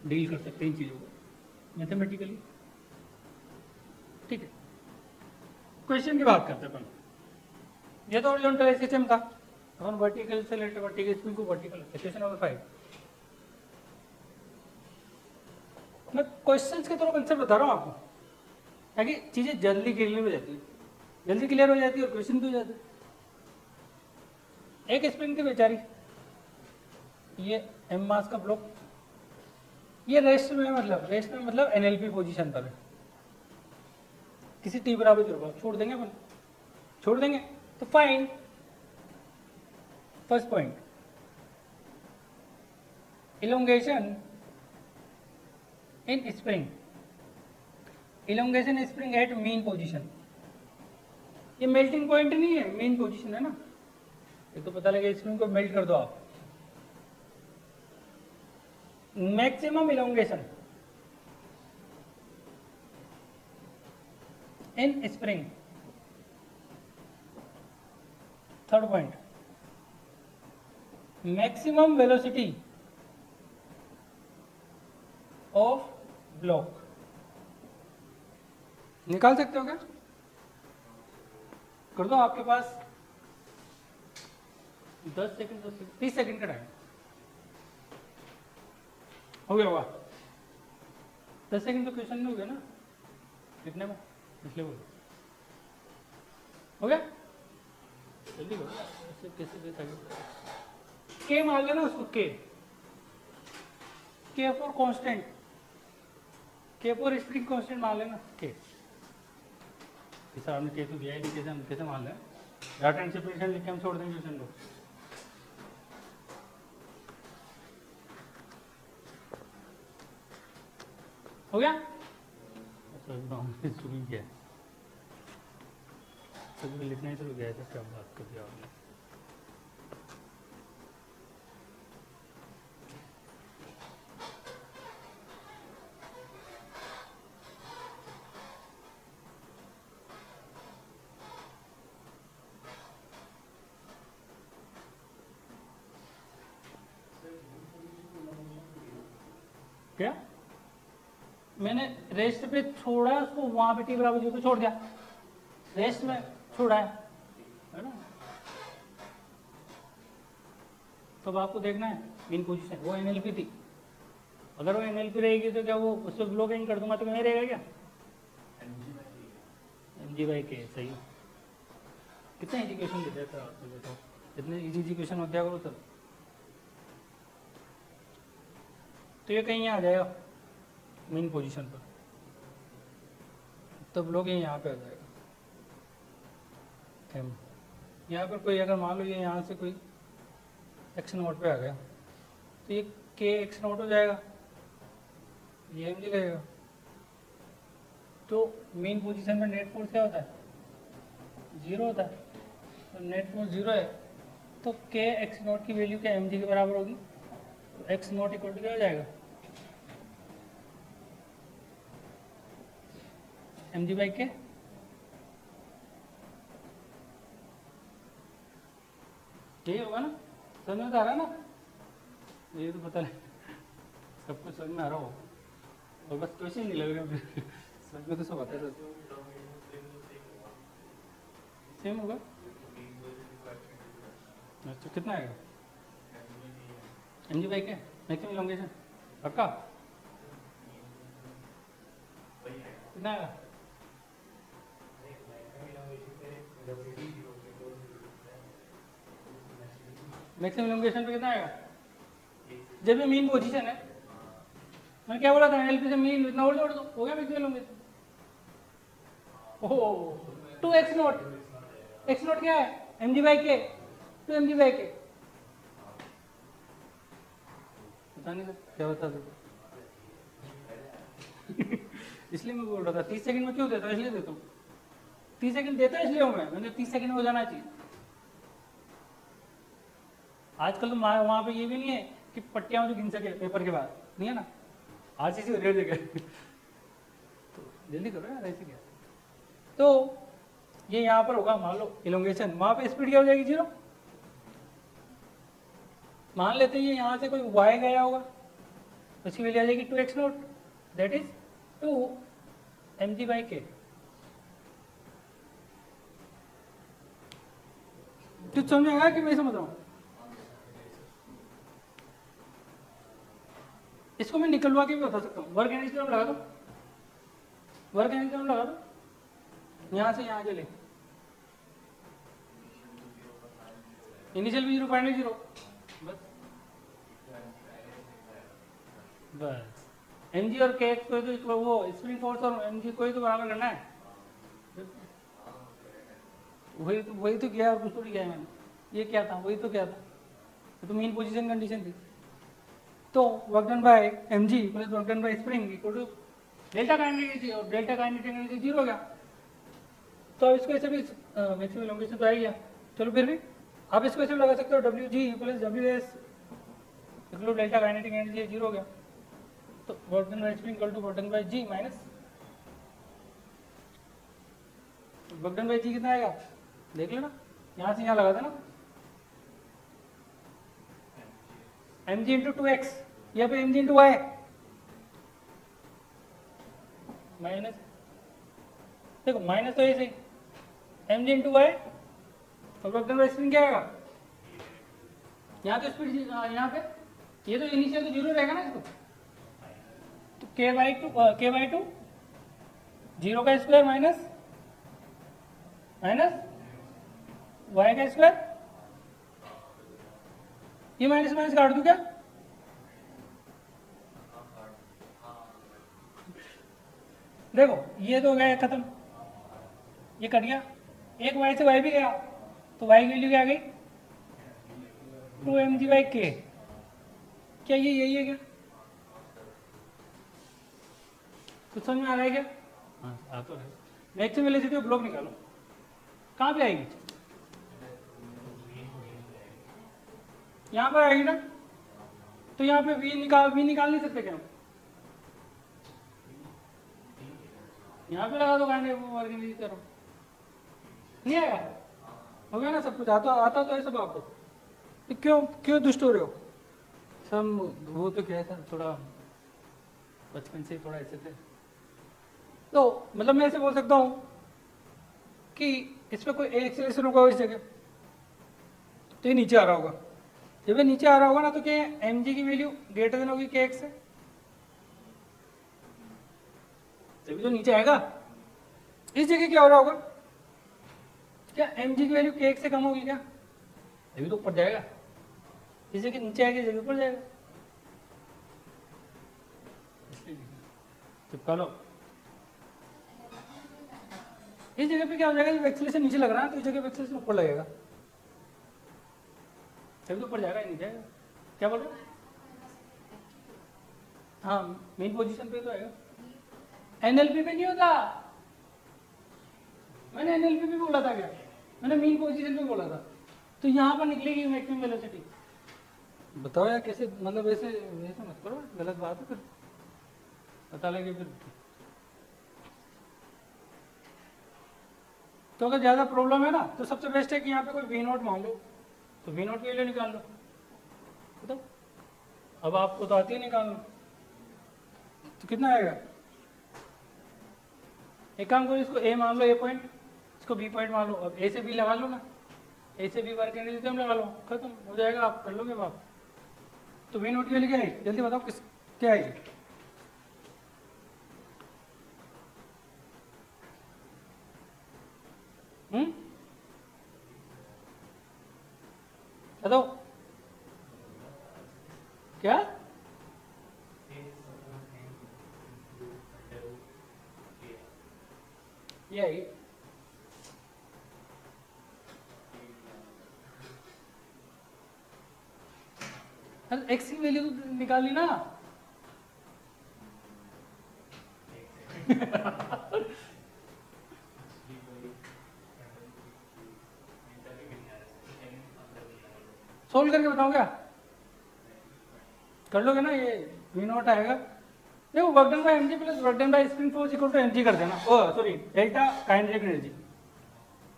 डील कर सकते हैं इन चीज़ों को मैथमेटिकली, ठीक है। क्वेश्चन की बात करते हैं अपन, ये तो हॉरिजॉन्टल एसएचएम था, अपन वर्टिकल से लेकर वर्टिकल स्पीड को वर्टिकल इक्वेशन नंबर 5। मैं क्वेश्चंस के थ्रू कंसेप्ट बता रहा हूँ आपको, ताकि चीजें जल्दी क्लियर हो जाती है, जल्दी क्लियर हो जाती है और क्वेश्चन भी हो जाते हैं। एक स्प्रिंग थी बेचारी, ये एम मास का ब्लॉक, ये रेस्ट में मतलब एनएलपी पोजीशन पर है, किसी टी बराबर 0 पर छोड़ देंगे अपन, छोड़ देंगे। तो find first point elongation in spring, elongation spring at mean position. ये मेल्टिंग पॉइंट नहीं है, मेन पोजीशन है ना, ये तो पता लगे स्प्रिंग को मेल्ट कर दो आप। Maximum elongation in spring, third point maximum velocity of block. निकाल सकते हो क्या? कर दो, आपके पास 10 सेकंड 30 सेकंड का टाइम हो गया होगा। 10 सेकंड तो क्वेश्चन में हो गया ना, कितने में पिछले बोलो हो गया, जल्दी करो। ऐसे कैसे देता है? के मान लेना उसको, के फॉर कांस्टेंट, के फॉर स्प्रिंग कांस्टेंट मान लेना के। हमने के तो दिया ही नहीं, कैसे हम कैसे मान लें? डाटा इंटरप्रिटेशन लिख के हम छोड़ देंगे क्वेश्चन को। हो गया? शुरू किया, सभी लिखना ही शुरू किया था, क्या बात कर दिया आपने। क्या मैंने रेस्ट पे छोड़ा उसको, वहां पे टी बराबर 0 पे छोड़ दिया, रेस्ट में छोड़ा है ना। तो अब आपको देखना है मीन पोजीशन, वो एनएलपी थी, अगर वो एनएलपी रहेगी तो क्या वो उसको ब्लॉकिंग कर दूंगा तो नहीं रहेगा क्या? एमजी बाई के, सही। कितना इजी क्वेश्चन दे देता है आपको, बताओ इतने इजी क्वेश्चन हो गया करो तब। तो ये कहीं आ जाएगा मेन पोजीशन पर, तब लोग यहाँ पे आ जाएगा एम। यहाँ पर कोई अगर मान लो ये यहाँ से कोई एक्स नोट पे आ गया तो ये के एक्स नोट हो जाएगा, ये एम जी लगेगा। तो मेन पोजीशन में नेट फोर्स क्या होता है? 0 होता है। तो नेट फोर्स 0 है तो के एक्स नोट की वैल्यू क्या एम जी के बराबर होगी? तो एक्स नोट इक्वल टू क्या हो जाएगा? एम जी बाई के। यही होगा ना, समझ में आ रहा है ना? ये तो पता नहीं सब कुछ समझ में आ रहा हो, और बस क्वेश्चन नहीं लग रहे समझ में तो सब आता है। सेम होगा। अच्छा कितना आएगा? एम जी बाई के मैक्सिमम इलोंगेशन पक्का कितना आएगा? मैक्सिमम इलोंगेशन पे कितना आएगा? जब ये मीन पोजीशन है, मैंने क्या बोला था एनएलपी से मीन इतना और जोड़ दो, हो गया मैक्सिमम इलोंगेशन। ओह 2 एक्स नोट, एक्स नोट क्या है? एम जी बाई के, 2 एम जी बाई के। पता नहीं क्या बता दो इसलिए मैं बोल रहा था 30 सेकंड में क्यों देता हूँ, इसलिए देता हूँ 30 सेकंड देता है इसलिए हूँ मैंने 30 सेकंड में हो जाना चाहिए। आजकल तो वहां पे ये भी नहीं है कि पट्टियां जो गिन सके पेपर के बाद, नहीं है ना, आज इसी रेट देगा तो जल्दी करो यार, ऐसे क्या। तो ये यहाँ पर होगा मान लो इलोंगेशन, वहां पे स्पीड क्या हो जाएगी? 0। मान लेते हैं यहाँ से कोई y गया होगा, उसकी वैल्यू आ जाएगी 2 x naught, that is 2 m g by k. तो समझेगा कि मैं समझ रहा हूँ? इसको मैं निकलवा के भी बता सकता हूँ। वर्क एनर्जी लगा दो, वर्क एनर्जी लगा दो, यहाँ से यहाँ चले, इनिशियल भी 0.0, बस बस एम जी और के एक्स को तो वो स्प्रिंग फोर्स और एम जी को ही तो बराबर करना है। वही तो किया और कुछ थोड़ी किया है मैंने। ये क्या था, वही तो क्या था, ये तो मेन पोजीशन कंडीशन थी। तो work done by m g plus work done by spring equal to delta kinetic energy, और डेल्टा काइनेटिक एनर्जी जीरो हो गया। तो अब इसको ऐसे भी मैक्सिमम लोकेशन तो आ गया। चलो फिर भी आप इसको ऐसे भी लगा सकते हो, W G plus W S equal to delta kinetic energy zero हो गया। तो work done by spring equal to work done by G minus work done by G कितना आएगा देख लेना, यहाँ से यहाँ लगा देना, m g into two x या फिर m g into y minus, देखो माइनस तो ऐसे ही एम जी इंटू वाई और वर्क डन बाय स्प्रिंग क्या आएगा, यहाँ तो स्पीड यहाँ पे ये तो इनिशियल तो जीरो रहेगा ना इसको, तो के बाई टू जीरो का स्क्वायर माइनस माइनस वाई का स्क्वायर, ये माइनस माइनस काट दूं क्या, देखो ये तो हो गया खत्म, ये कट गया, एक वाई से वाई भी गया, तो वाई की वैल्यू क्या आ गई टू एम जी बाई के, क्या ये यही है क्या, कुछ समझ में आ रहा है क्या, हाँ आ तो है। नेक्स्ट वेलोसिटी ब्लॉक निकालो, कहाँ पे आएगी, यहाँ पर आएगी ना, तो यहाँ पे वी निकाल नहीं सकते क्या, यहाँ पे लगा दो कांडे वर्ग की तरफ, नहीं आएगा, हो गया ना सब कुछ, आता तो है सब आपको, तो क्यों क्यों दुष्ट हो रहे हो सब, वो तो क्या है सर थोड़ा बचपन से थोड़ा ऐसे थे, तो मतलब मैं ऐसे बोल सकता हूँ कि इस पर कोई एक्सेलरेशन होगा इस जगह, तो ये नीचे आ रहा होगा, जब ये नीचे आ रहा होगा ना तो क्या एम जी की वैल्यू ग्रेटर देन होगी के एक्स से, तभी तो नीचे आएगा। इस जगह क्या हो रहा होगा, क्या एम जी की वैल्यू के एक्स से कम होगी क्या, तभी तो ऊपर जाएगा, इस जगह नीचे आएगी, इस जगह ऊपर जाएगा, चिपका लो। इस जगह पे क्या हो जाएगा, जब एक्सेलरेशन नीचे लग रहा है तो इस जगह पे एक्सेलरेशन ऊपर लगेगा, तभी तो ऊपर जाएगा, नहीं जाएगा, क्या बोल रहे हो, हाँ मेन पोजीशन पे तो आएगा, एनएलपी पे नहीं होता, मैंने एनएलपी पे बोला था क्या, मैंने मेन पोजीशन पे बोला था, तो यहाँ पर निकलेगी मैक्सिमम वेलोसिटी, बताओ यार कैसे, मतलब ऐसे ऐसे मत करो, गलत बात है फिर, पता लगे फिर, तो अगर ज़्यादा प्रॉब्लम है ना तो सबसे बेस्ट है कि यहाँ पे कोई वी नोट मान लो, तो वी नोट के लिए निकाल लो, बताओ, अब आपको तो आती है निकालना, तो कितना आएगा, एक काम करो, इसको ए मान लो, ए पॉइंट, इसको बी पॉइंट मान लो, अब ए से बी लगा लो ना, ए से बी वर्क एनर्जी हम लगा लो, खत्म हो जाएगा, आप कर लोगे बात। तो वी नोट के लिए क्या है, जल्दी बताओ किस क्या है, बताओ क्या, ये है एक्स की वैल्यू तो निकाली ना सोल्व करके बताओ क्या, कर लोगे ना, ये वी नॉट आएगा, देखो work done by m g plus work done by spring force equal to m g कर देना, oh sorry delta kinetic energy,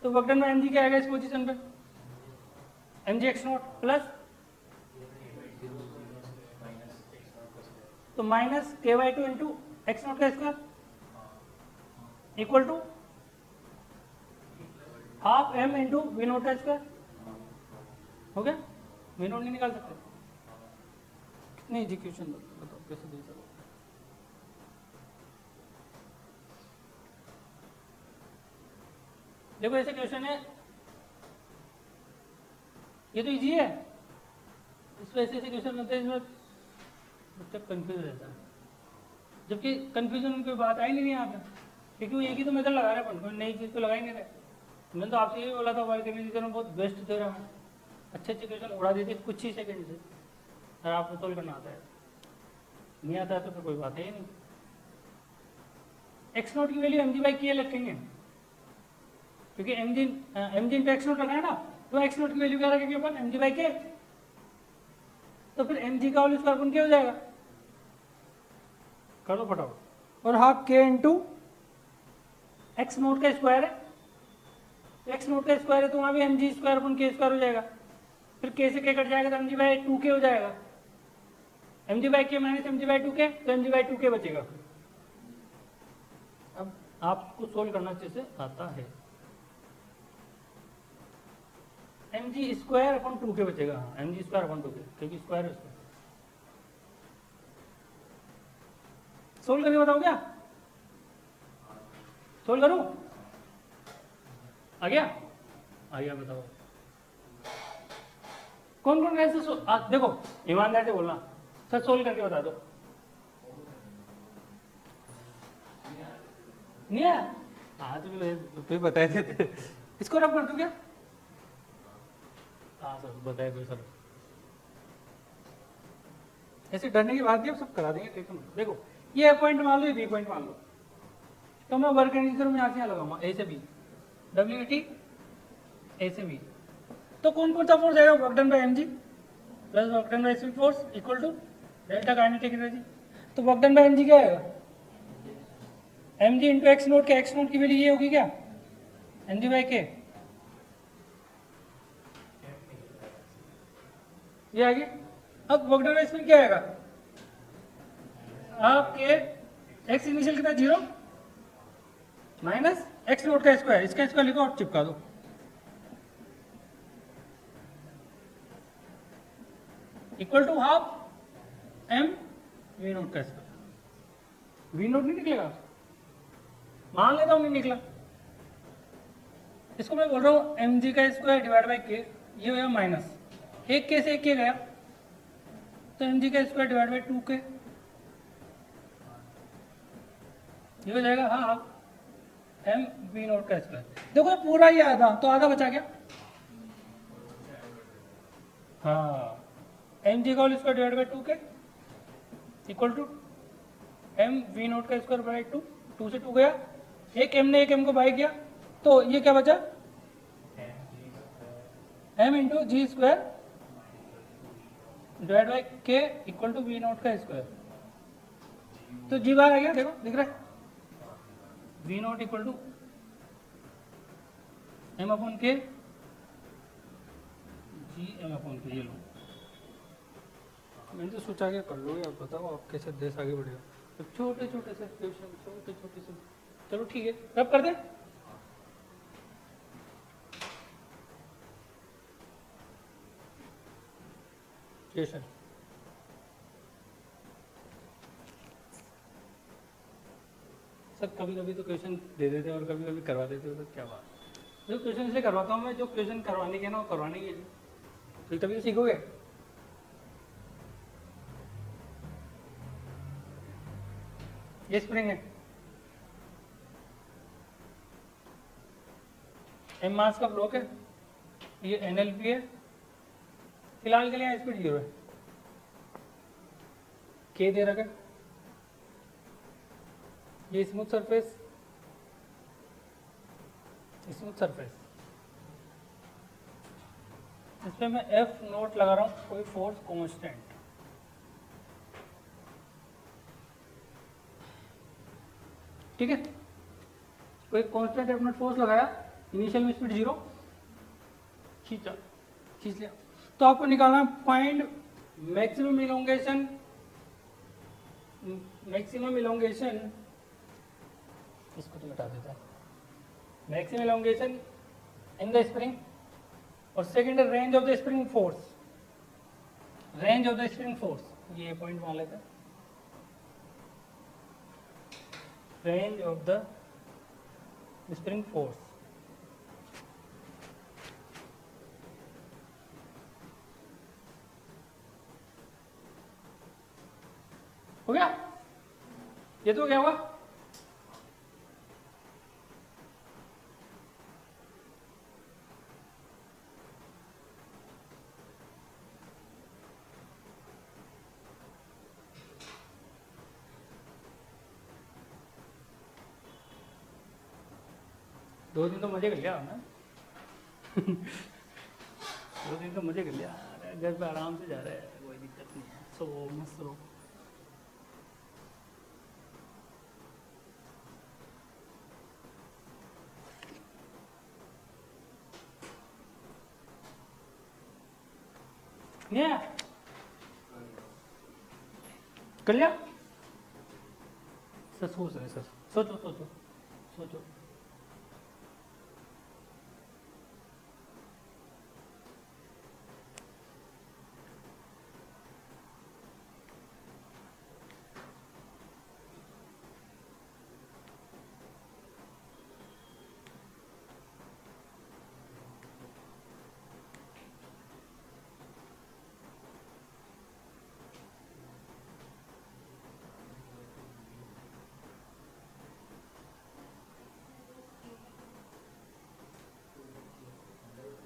तो वर्क डन बाय एमजी क्या आएगा इस पोजीशन पे, एमजी एक्स नॉट प्लस, तो minus k by two into x not का square equal to half m into v note का स्क्वायर, हो गया, वी नोट नहीं निकाल सकते, कितने एग्जीक्यूशन बताओ कैसे दे सकते, देखो ऐसे क्वेश्चन है, ये तो इजी है, इसमें ऐसे ऐसे क्वेश्चन बनते हैं, इसमें बच्चा कंफ्यूज रहता है, जबकि कंफ्यूजन की कोई बात आई नहीं यहाँ पे, क्योंकि वो एक ही तो मेथड लगा रहे हैं, अपन कोई नई चीज़ तो लगा ही नहीं रहे। मैंने तो आपसे यही बोला था वर्क एनर्जी में बहुत बेस्ट थ्योरम है, अच्छे अच्छे क्वेश्चन उड़ा देते कुछ ही सेकंड से, अगर आपको सोल्व करना आता है। नहीं आता है तो फिर कोई बात है ही नहीं। एक्स नोट की value m g by k रखेंगे, क्योंकि m g into x naught रखा है ना, तो एक्स नोट की वैल्यू क्या रखेंगे अपन, एम जी बाई के, तो फिर एम जी का होल स्क्वायर अपन क्या हो जाएगा, कर दो फटाफट, और हाफ के इंटू एक्स नोट का स्क्वायर है, एक्स नोट का स्क्वायर है तो वहां भी एम जी स्क्वायर अपन के स्क्वायर हो जाएगा, फिर के से के कट जाएगा तो M g by two k हो जाएगा, m g by k minus m g by two k, तो M g by two k बचेगा। अब आपको सोल्व करना अच्छे से आता है, m g square upon two k बचेगा, हाँ m g square upon two k, क्योंकि स्क्वायर है उसका। सोल्व करके बताओ क्या, सोल्व करूं, आ गया, आ गया, बताओ कौन कौन कैसे देखो ईमानदार से बोलना, सर सोल्व करके बता दो, नहीं है, हाँ तो बताए थे, इसको रब कर दूं क्या, हाँ सर बताए दो सर, ऐसे डरने की बात नहीं, सब करा देंगे, टेंशन मत लो। देखो ये पॉइंट मान लो, ये बी पॉइंट मान लो, तो मैं वर्क एनर्जी में यहाँ से लगाऊंगा, ए से बी, डब्ल्यू टी ए से बी, तो कौन कौन सा फोर्स आएगा, work done by m g plus work done by spin force equal to delta kinetic energy, तो work done by m g क्या आएगा, m g into x not के, एक्स नोट की वैल्यू ये होगी क्या, एम जी बाई के, ये आएगी। अब वर्क डन बाय स्पिन क्या आएगा, आपके एक्स इनिशियल कितना, 0 माइनस एक्स नोट का स्क्वायर, इसका स्क्वायर लिखो और चिपका दो, equal to half m v note का स्क्वायर, वी नोट नहीं निकलेगा, मान लेता हूं नहीं निकला, इसको मैं बोल रहा हूं एम जी का स्क्वायर डिवाइड बाई के, ये हो गया माइनस एक के से एक के गया, तो एम जी का स्क्वायर डिवाइड बाई टू के, ये हो जाएगा हाफ एम वी नोट का स्क्वायर। देखो पूरा ही आधा, तो आधा बचा गया, हाँ एम जी का whole square divide by two के equal to m v note का स्क्वायर बाई टू, टू से टू गया, एक एम ने एक एम को बाई किया, तो ये क्या बचा, m into g square divide by k equal to v note का स्क्वायर, तो जी बार आ गया, देखो दिख रहा है, v naught equal to m upon k g M upon के, ये लो, मैंने तो सोचा क्या कर लोगे, आप बताओ आप कैसे देश आगे बढ़ेगा, तो छोटे छोटे से क्वेश्चन, छोटे छोटे से, चलो ठीक है रब कर दे, क्वेश्चन सर कभी कभी तो क्वेश्चन दे देते हैं और कभी कभी करवा देते हो, तो क्या बात, जो क्वेश्चन इसलिए करवाता हूँ मैं, जो क्वेश्चन करवाने के ना वो करवाने के, फिर तभी तो सीखोगे। ये स्प्रिंग है, एम मास का ब्लॉक है, ये एनएलपी है, फिलहाल के लिए स्पीड 0 है, के दे रखा है, ये स्मूथ सरफेस, स्मूथ सरफेस, इस पे मैं एफ नोट लगा रहा हूँ, कोई फोर्स कांस्टेंट, ठीक है, कोई कांस्टेंट एफ नोट फोर्स लगाया, इनिशियल में स्पीड 0, खींचा, खींच लिया, तो आपको निकालना find maximum elongation, maximum elongation, इसको तो मिटा देता है, maximum elongation in the spring, और सेकंड है range of the spring force, range of the spring force, ये पॉइंट मान लेते हैं, range of the spring force, हो गया, ये तो क्या हुआ, दो दिन तो मजे कर लिया हमने। 2 दिन तो मजे कर लिया, घर पे आराम से जा रहे हैं, कोई दिक्कत नहीं है, सो मस्त रहो। Yeah. कर लिया सर, सोच रहे सर, सोचो सोचो सोचो।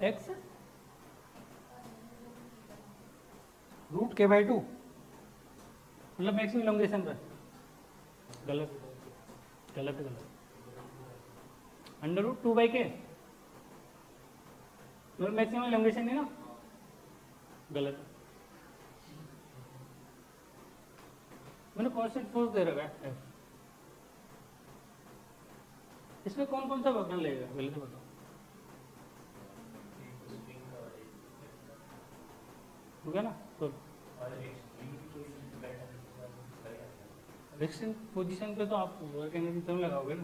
एक्स रूट के बाई 2 मतलब मैक्सिमम इलोंगेशन पर, गलत गलत गलत। अंडर रूट 2 बाई के मतलब मैक्सिमम इलोंगेशन नहीं ना, गलत। मैंने कांस्टेंट फोर्स दे रखा है, इसमें कौन कौन सा वर्क लगेगा पहले तो बताओ। हो गया ना, तो रिक्शन पोजीशन पे तो आप वर्क एनर्जी तुम लगाओगे ना,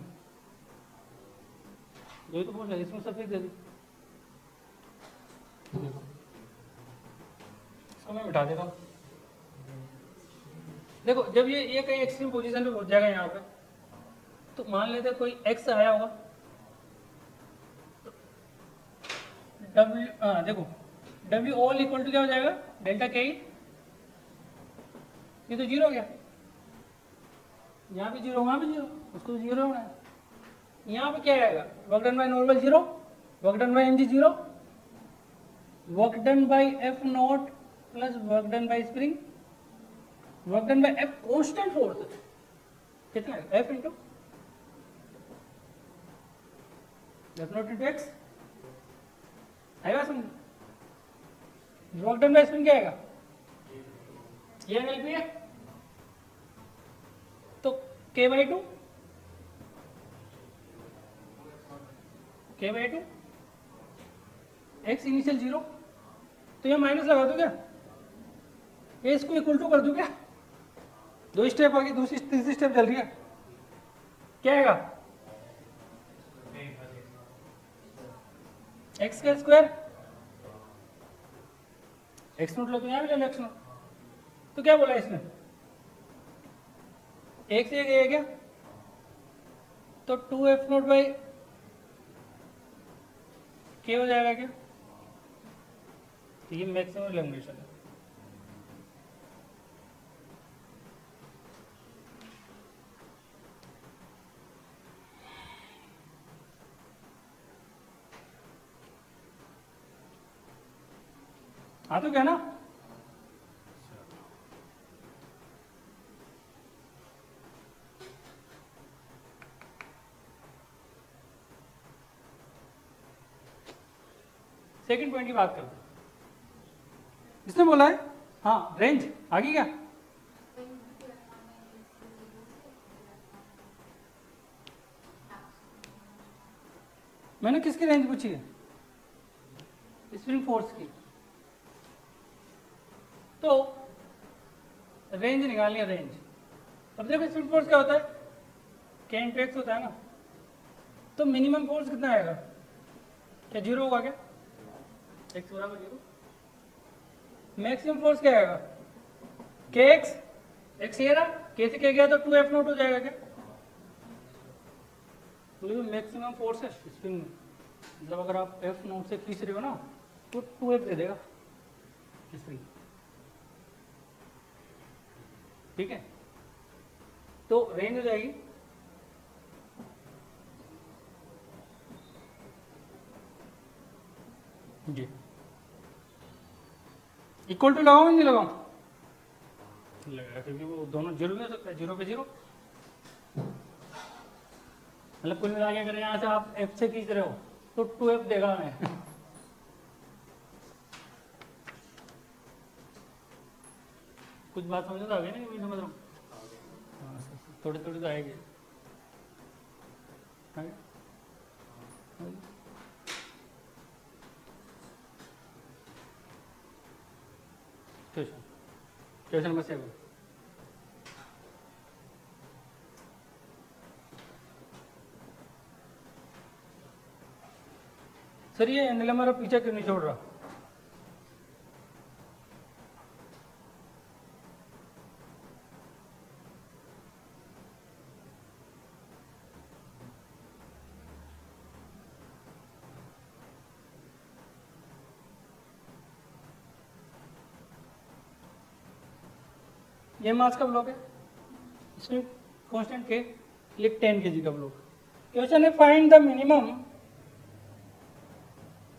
जो तो बोल रहे इसमें सफेद दे दी, इसको मैं मिटा देता हूँ। देखो जब ये कहीं एक्सट्रीम पोजीशन पे पहुंच जाएगा यहाँ पे, तो मान लेते हैं कोई एक्स आया होगा, डब्ल्यू देखो डब्ल्यू ऑल इक्वल टू क्या हो जाएगा, डेल्टा के, ये तो जीरो हो गया, यहाँ भी जीरो वहाँ भी जीरो, उसको तो जीरो होना है। यहाँ पे क्या आएगा, work done by normal zero, work done by mg zero, work done by F naught plus work done by spring, work done by F constant force कितना है, F into F naught into x आएगा समझ। Work done by spring क्या आएगा, ये NLP है तो के बाई 2, के बाई 2 एक्स इनिशियल जीरो, तो ये माइनस लगा दो क्या, ये इसको इक्वल टू कर दो क्या, दो स्टेप आगे दूसरी तीसरी स्टेप चल रही है, क्या आएगा एक्स का स्क्वायर, एक्स नोट लो तो यहाँ भी ले लो एक्स नोट, तो क्या बोला इसने, एक से एक है क्या, तो 2f नोट बाई के हो जाएगा क्या, तो ये मैक्सिमम इल्यूमिनेशन है। हाँ तो क्या ना, सेकंड पॉइंट की बात करते हैं, इसने बोला है हाँ रेंज आगे क्या, मैंने किसकी रेंज पूछी है, स्प्रिंग फोर्स की, तो रेंज निकालनी है रेंज। अब देखो स्प्रिंग फोर्स क्या होता है, के इंटू एक्स होता है ना, तो मिनिमम फोर्स कितना आएगा, क्या जीरो होगा क्या, एक्स बराबर जीरो, मैक्सिमम फोर्स क्या आएगा, के एक्स, एक्स ये रहा, के से के गया तो 2f नोट हो जाएगा क्या, तो मैक्सिमम फोर्स है स्प्रिंग में, मतलब अगर आप एफ नोट से खींच रहे हो ना तो 2f दे देगा स्प्रिंग, ठीक है। तो रेंज हो जाएगी जी। इक्वल टू लगाऊं नहीं लगाऊं? लगा, क्योंकि वो दोनों जीरो भी हो सकता है, जीरो पे जीरो। मतलब कुल मिला के अगर यहाँ से आप एफ से खींच रहे हो तो 2f देगा हमें। कुछ बात समझ तो आ गई ना, मैं समझ रहा हूँ। हाँ, थोड़ी थोड़ी तो आएगी। Question question number 7। सर ये एनएल हमारा पीछे क्यों नहीं छोड़ रहा? ये मास का ब्लॉक है, इसमें कांस्टेंट के, ये 10 केजी का ब्लॉक। क्वेश्चन है find the minimum,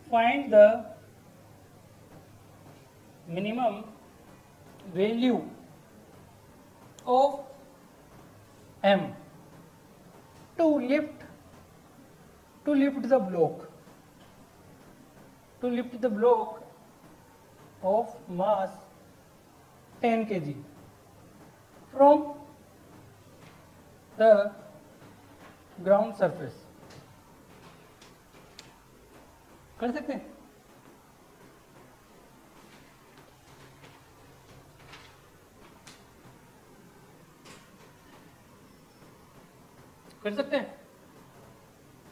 find the minimum value of m to lift the block of mass 10 kg from the ground surface। कर सकते हैं? कर सकते हैं?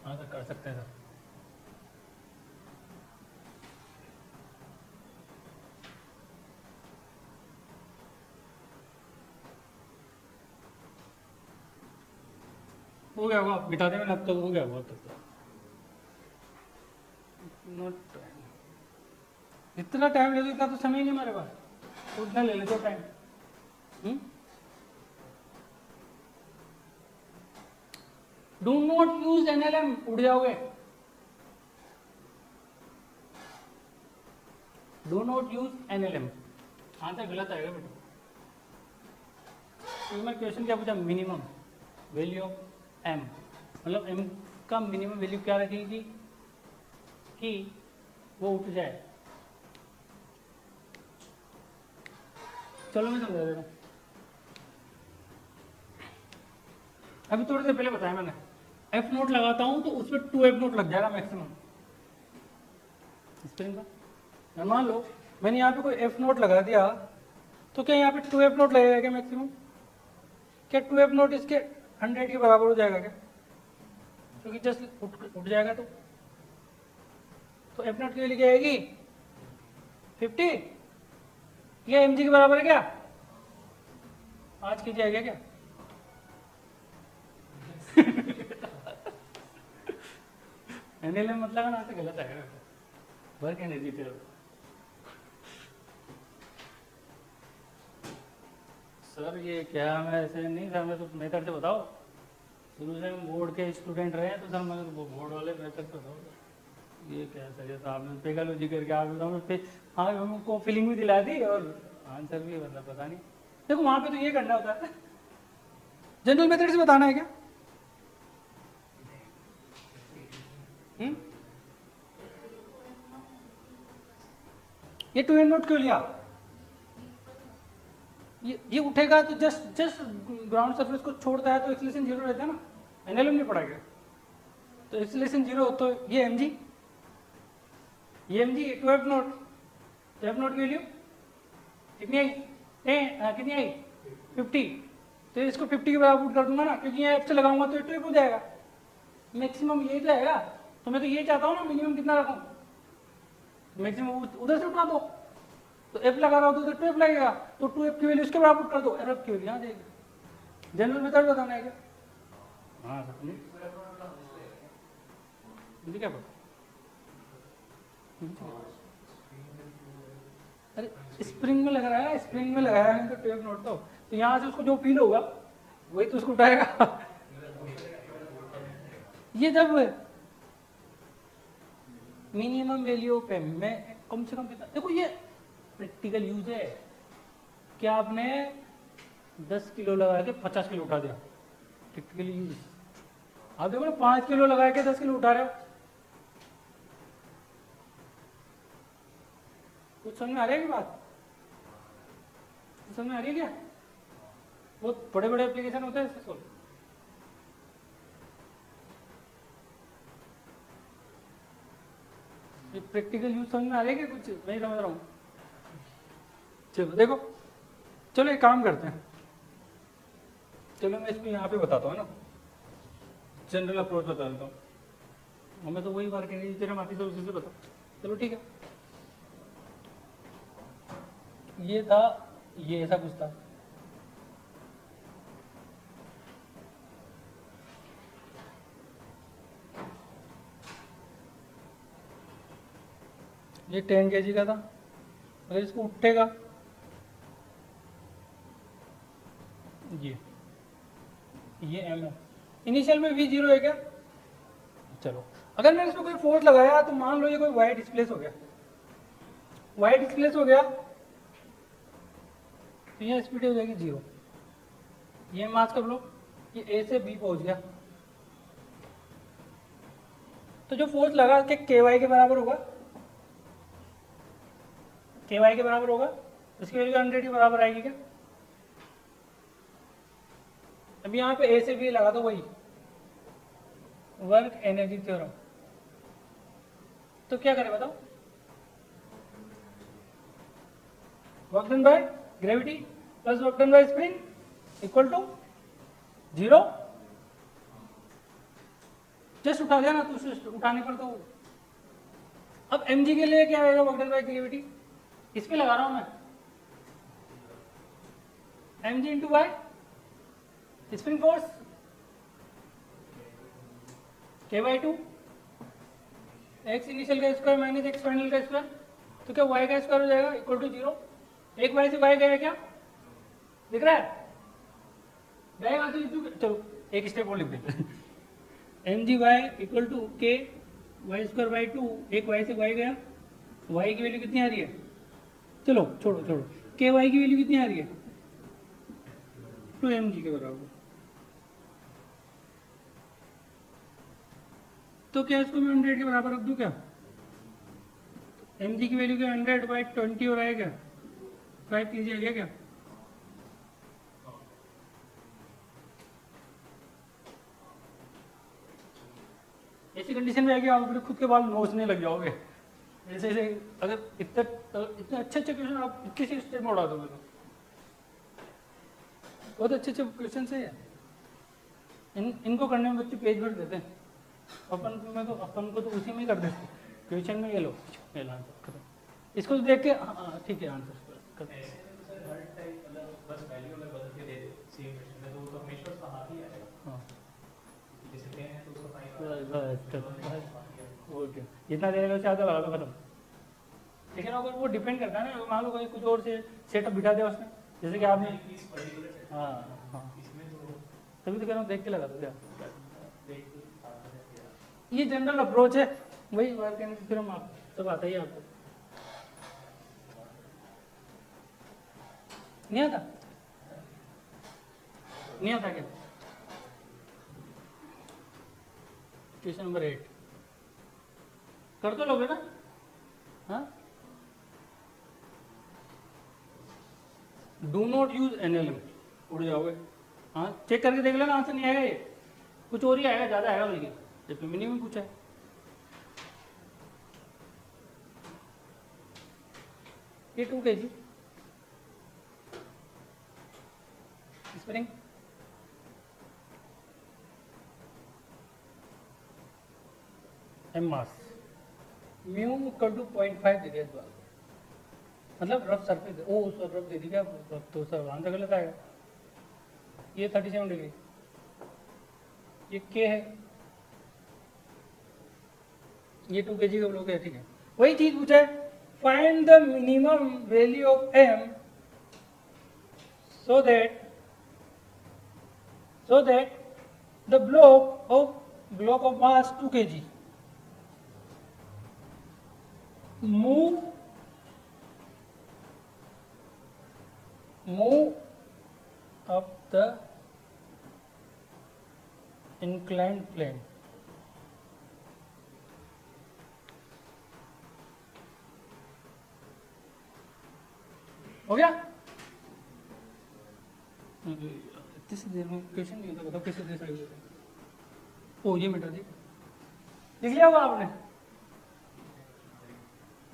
हाँ सर कर सकते हैं सर। हो गया होगा, बिठा दे मैंने अब तक, हो गया होगा अब तक। नॉट इतना टाइम ले, इतना तो समय ही नहीं हमारे पास, उतना ले लेते time. Do not use NLM, उड़ जाओगे। Do not use NLM, answer गलत आएगा बेटा। तो मैं क्वेश्चन क्या पूछा? मिनिमम वैल्यू ऑफ एम, मतलब एम का मिनिमम वैल्यू क्या रखेगी कि वो उठ जाए। चलो मैं समझा देता हूँ। अभी थोड़ी देर पहले बताया मैंने, एफ नोट लगाता हूँ तो उस पर 2f नोट लग जाएगा मैक्सिमम स्प्रिंग का। मान लो मैंने यहाँ पे कोई एफ नोट लगा दिया, तो क्या यहाँ पे 2f नोट लगेगा क्या मैक्सिमम? क्या 2f नोट इसके 100 के बराबर हो जाएगा क्या? क्योंकि जस्ट उठ जाएगा तो एफ नोट की वैल्यू क्या आएगी? 50। ये एम जी के बराबर है क्या? 5 kg आएगा क्या? एनएलएम मतलब ना तो गलत है, वर्क एनर्जी थे। सर ये क्या, मैं ऐसे नहीं था, मैं तो मेथड से बताओ। शुरू से हम बोर्ड के स्टूडेंट रहे हैं तो सर मैं तो बोर्ड वाले मेथड से बताओ। ये क्या सर, ये तो आपने पेगालॉजी करके आप बताओ फिर। हाँ हमको फीलिंग भी दिला दी और आंसर भी, मतलब पता नहीं। देखो वहाँ पे तो ये करना होता है, जनरल मेथड से बताना है क्या? ये 2n नोट क्यों लिया? ये उठेगा तो जस्ट ग्राउंड सरफेस को छोड़ता है तो एक्सीलरेशन 0 रहता है ना, एनएलएम नहीं पड़ा गया तो एक्सीलरेशन 0, तो ये एम जी, ये एम जी 2f नोट, तो एफ नोट की वैल्यू कितनी आई? कितनी आई? 50। तो इसको 50 के बराबर पुट कर दूंगा ना, क्योंकि यहाँ एफ से लगाऊंगा तो 2f हो जाएगा, मैक्सिमम यही तो आएगा। तो मैं तो ये चाहता हूँ ना मिनिमम कितना रखूँ, मैक्सिमम उधर से उठा दो, तो एफ लगा रहा हो तो 2f लगेगा, तो 2f की वैल्यू इसके बराबर कर दो, एफ की वैल्यू यहाँ देगी। जनरल मेथड बताना है क्या? हाँ सर मुझे क्या पता। अरे स्प्रिंग में लग रहा है, स्प्रिंग में लगाया है तो 2f नोट, तो यहाँ से उसको जो फील होगा वही तो उसको उठाएगा। ये जब मिनिमम वैल्यू ऑफ एम में कम से कम कितना, देखो ये प्रैक्टिकल यूज है। क्या आपने 10 किलो लगा के 50 किलो उठा दिया, प्रैक्टिकल यूज। आप देखो ना 5 किलो लगा के 10 किलो उठा रहे हो, कुछ समझ में आ रही है बात? समझ में आ रही है क्या? बहुत बड़े बड़े एप्लीकेशन होते हैं इससे सोल्व। प्रैक्टिकल यूज समझ में आ रही है क्या? कुछ नहीं समझ रहा हूँ। चलो देखो, चलो एक काम करते हैं, चलो मैं इसमें यहाँ पे बताता हूँ ना, जनरल अप्रोच बता देता हूँ। हमें तो वही मार्केटिंग टीचर आती तो उसी से बताओ। चलो ठीक है, ये था, ये ऐसा कुछ था। ये 10 kg का था, अगर इसको उठेगा ये एम है, इनिशियल में v जीरो है क्या? चलो अगर मैंने इसमें कोई फोर्स लगाया तो मान लो ये कोई वाई डिस्प्लेस हो गया, वाई डिस्प्लेस हो गया तो ये स्पीड हो जाएगी 0। ये मास कर लो, ये ए से बी पहुंच गया, तो जो फोर्स लगा के ky के बराबर होगा, ky के बराबर होगा, इसकी वैल्यू 100 के बराबर आएगी क्या? अब यहाँ पे ए से बी लगा दो, वही वर्क एनर्जी थ्योरम। तो क्या करें बताओ? Work done by gravity plus work done by spring equal to 0। Just उठा दिया ना, तो उठाने पर तो अब mg के लिए क्या आएगा? वर्क डन बाय ग्रेविटी, इस पे लगा रहा हूं मैं, mg into bye spring force k/2 x initial का स्क्वायर माइनस x फाइनल का स्क्वायर, तो क्या y का स्क्वायर हो जाएगा इक्वल टू 0। एक y से y गया क्या? दिख रहा है? गया से चलो एक स्टेप और लिख देते m g y equal to k y square by 2, एक y से y गया, y की वैल्यू कितनी आ रही है? चलो छोड़ो छोड़ो, के वाई की वैल्यू कितनी आ रही है? 2mg के बराबर। तो क्या इसको मैं 100 के बराबर रख दूं क्या? mg की वैल्यू क्या 100 बाई 20 हो रहा है क्या? 5 kg आ गया क्या? ऐसी कंडीशन में आगे आप अपने खुद के बाल नोचने लग जाओगे ऐसे ऐसे। अगर इतने अच्छे क्वेश्चन आप किसी स्टेप में उड़ा दोगे तो बहुत अच्छे क्वेश्चन है। इनको करने में बच्चे पेज भर देते हैं, अपन को तो उसी में ही कर देते क्वेश्चन में। ये लो आंसर करो, इसको देख के हाँ ठीक है आंसर कर। ओके जितना देगा उससे आधा लगा दो खत्म। लेकिन अगर वो डिपेंड करता है ना, मान लो कोई कुछ और से सेटअप बिठा दिया उसने, जैसे कि आपने हाँ हाँ तभी तो कह रहा हूँ देख के लगा दो क्या। ये जनरल अप्रोच है, वही बात कहने की फिर हम आप सब आता ही आपको नहीं आता, नहीं आता क्या? क्वेश्चन नंबर 8 कर तो लोगे ना? हाँ, डू नॉट यूज एनएलएम, उड़ जाओगे। हाँ चेक करके देख लेना, आंसर नहीं आएगा, ये कुछ और ही आएगा, ज्यादा आएगा बल्कि जब मिनिमम पूछा है। ये 2 kg spring, m mass, mu equal to 0.5 दे दिया इस बार, मतलब रफ सरफेस ओ रफ दे दी क्या? तो सर आंसर गलत आएगा। ये 37 डिग्री, ये के है, ये 2 kg का ब्लॉक है, ठीक है। वही चीज पूछा है, find the minimum value of am so that so that the block of mass 2 kg move up the inclined plane. हो गया? किस देर में क्वेश्चन नहीं होता, बताओ किस देर से? ओ ये मीटर जी लिख लिया होगा आपने?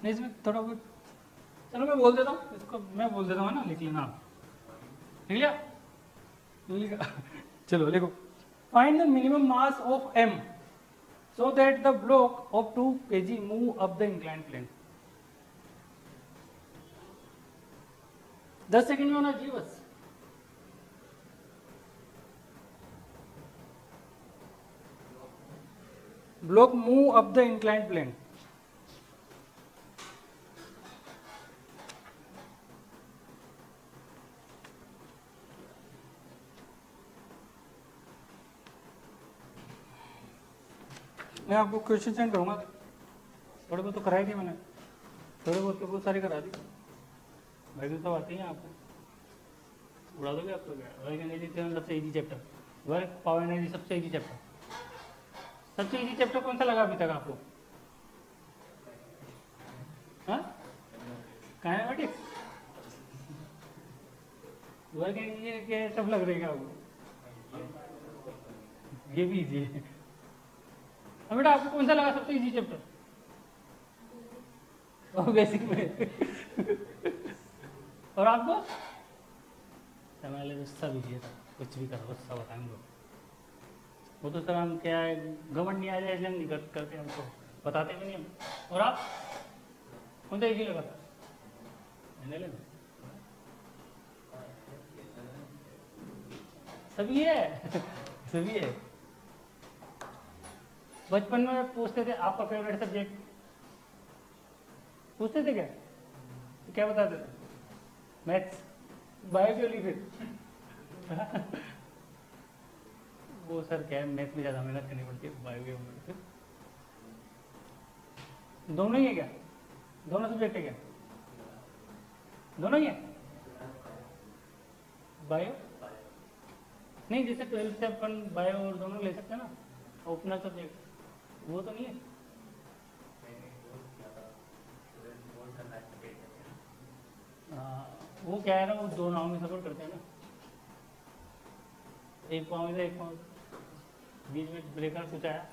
नहीं इसमें थोड़ा बहुत, चलो मैं बोल देता हूँ इसको, मैं बोल देता हूँ ना, लिख लेना आप। लिख लिया? लिखा? चलो लिखो। Find the minimum mass of m so that the block of 2 kg move up the inclined plane. 10 second में होना चाहिए बस। Block move up the inclined plane. मैं आपको क्वेश्चन सेंड करूंगा, थोड़े बहुत तो कराई थी मैंने, थोड़े बहुत तो बहुत सारी करा दी भाई, तो सब आते हैं आपको, उड़ा दोगे आप तो। वर्क एनर्जी सबसे easy chapter, work power energy सबसे इजी चैप्टर। सबसे इजी चैप्टर कौन सा लगा अभी तक आपको? हाँ, काइनेमेटिक्स। वर्क एनर्जी के सब लग रही है आपको? ये भी इजी है। अब बेटा आपको कौन सा लगा सबसे इजी चैप्टर? और बेसिक में और आपको समय सब इजी था, कुछ भी करो सब बताएंगे। वो तो सर हम क्या है, गवर्नमेंट नहीं आ जाए इसलिए नहीं करते, हमको बताते भी नहीं हम। और आप कौन सा इजी लगा था? सभी है सभी है। बचपन में पूछते थे आपका फेवरेट सब्जेक्ट, पूछते थे क्या? तो क्या बताते थे? मैथ्स, बायो क्यों लिखे? वो सर क्या है, मैथ्स में ज़्यादा मेहनत करनी पड़ती है, बायो क्यों? दोनों ही है क्या? दोनों सब्जेक्ट है क्या? दोनों ही है? बायो नहीं, जैसे 12th से अपन बायो और दोनों ले सकते हैं ना, ओपनर सब्जेक्ट, वो तो नहीं है। वो क्या है ना, वो दो नाव में सफर करते हैं ना, एक पाँव इधर एक पाँव, बीच में ब्रेकर कुछ आया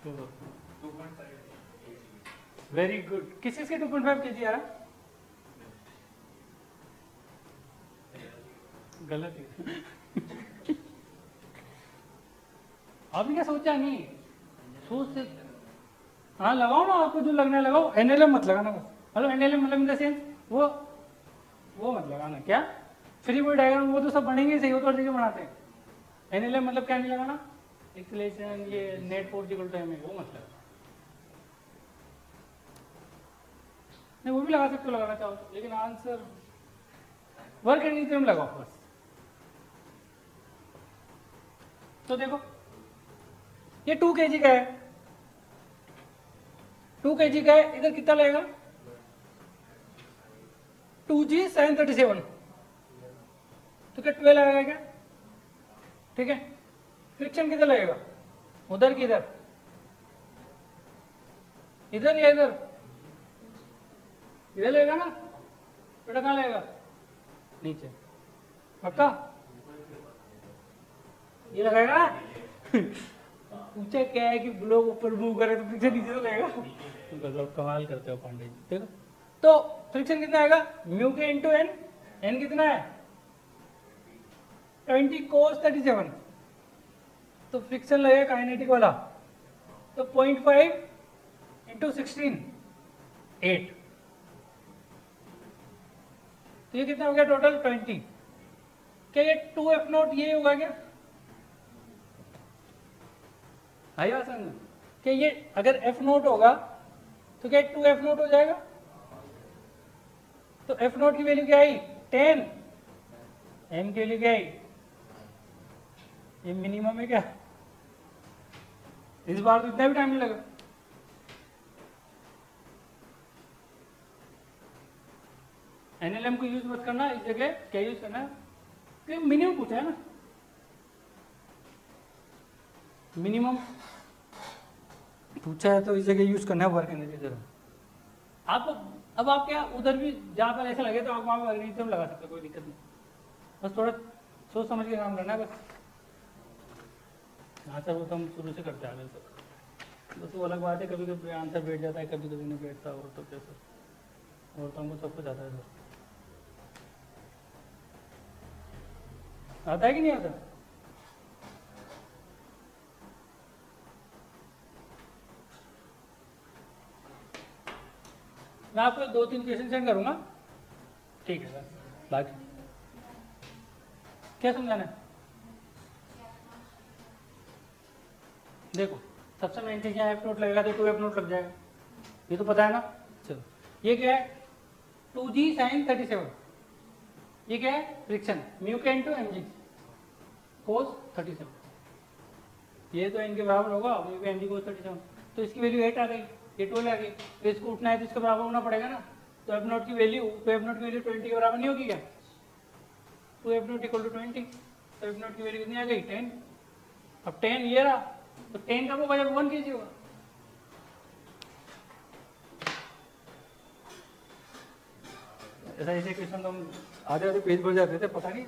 तो वेरी गुड। किस चीज के 2.5 kg आ रहा? गलत है आपने क्या सोचा? नहीं सोच से, हाँ लगाओ ना, आपको जो लगना है लगाओ, एनएलएम मत लगाना बस। मतलब एनएलएम मतलब इन द सेंस वो मत लगाना। क्या फ्री बॉडी डायग्राम वो तो सब बनेंगे सही, वो तो हर जगह बनाते हैं। एनएलएम मतलब क्या नहीं लगाना, एक्सलेशन ये net force equal to m, वो मत लगाना। नहीं वो भी लगा सकते हो लगाना चाहो, लेकिन आंसर वर्क एनर्जी में लगाओ बस। तो देखो ये 2 kg का है, 2 kg का है, इधर कितना लगेगा? 2g sin 37, तो क्या 12 आएगा क्या? ठीक है। फ्रिक्शन किधर लगेगा? उधर की इधर, इधर या इधर? इधर लगेगा ना बेटा, कहाँ लगेगा? नीचे, पक्का? ये लगाएगा पूछा क्या है कि ब्लॉक ऊपर मूव करे तो फ्रिक्शन नीचे तो लगेगा। गजब कमाल करते हो पांडे जी। देखो तो फ्रिक्शन कितना आएगा? म्यू के इंटू एन, एन कितना है? 20 cos 37, तो फ्रिक्शन लगेगा काइनेटिक वाला, तो 0.5 इंटू 16, 8, तो ये कितना हो गया टोटल? 20। क्या ये 2F0 ये होगा क्या? आई बात समझ? क्या ये अगर F0 होगा तो क्या 2F0 हो जाएगा? तो F0 की वैल्यू क्या आई? 10, एम के लिए क्या है, ये मिनिमम है क्या, इस बार तो इतना भी टाइम नहीं लगा। एनएलएम को यूज मत करना, इस जगह क्या यूज करना है, मिनिमम पूछा है ना, मिनिमम पूछा है तो इस जगह यूज करना है वर्क एनर्जी जरा। आप अब आप क्या उधर भी जहाँ पर ऐसा लगे तो आप वहाँ पर मैग्नीशियम लगा सकते हो, कोई दिक्कत नहीं, बस थोड़ा सोच समझ के काम करना है बस। आंसर वो तो हम शुरू से करते आ गए तो बस वो अलग बात है, कभी कभी आंसर बैठ जाता है, कभी कभी नहीं बैठता, और तो कैसे, और तो हमको सब कुछ आता है सर। आता है कि नहीं आता? मैं आपको 2-3 क्वेश्चन सेंड करूंगा, ठीक है सर। बाकी क्या समझाना है, देखो सबसे मेन चीज यहाँ एफ नोट लगेगा तो 2 एफ नोट लग जाएगा, ये तो पता है ना। चलो ये क्या है, 2g sin 37, ये क्या है फ्रिक्शन, म्यू के इंटू एम जी कोस 37, ये तो इनके बराबर होगा, म्यू के एम जी कोस 37, तो इसकी वैल्यू 8 आ गई, ये 12 आ गई, तो इसको उठना है तो इसके बराबर होना पड़ेगा ना। तो एफ नोट की वैल्यू 20 के बराबर नहीं होगी क्या, 2 एफ नोट इक्वल टू 20, तो एफ नोट की वैल्यू कितनी आ गई 10। अब 10 ये रहा, तो 10 कब होगा जब 1 kg होगा। ऐसा ऐसे क्वेश्चन तो हम आधे आधे पेज भर जाते थे, पता नहीं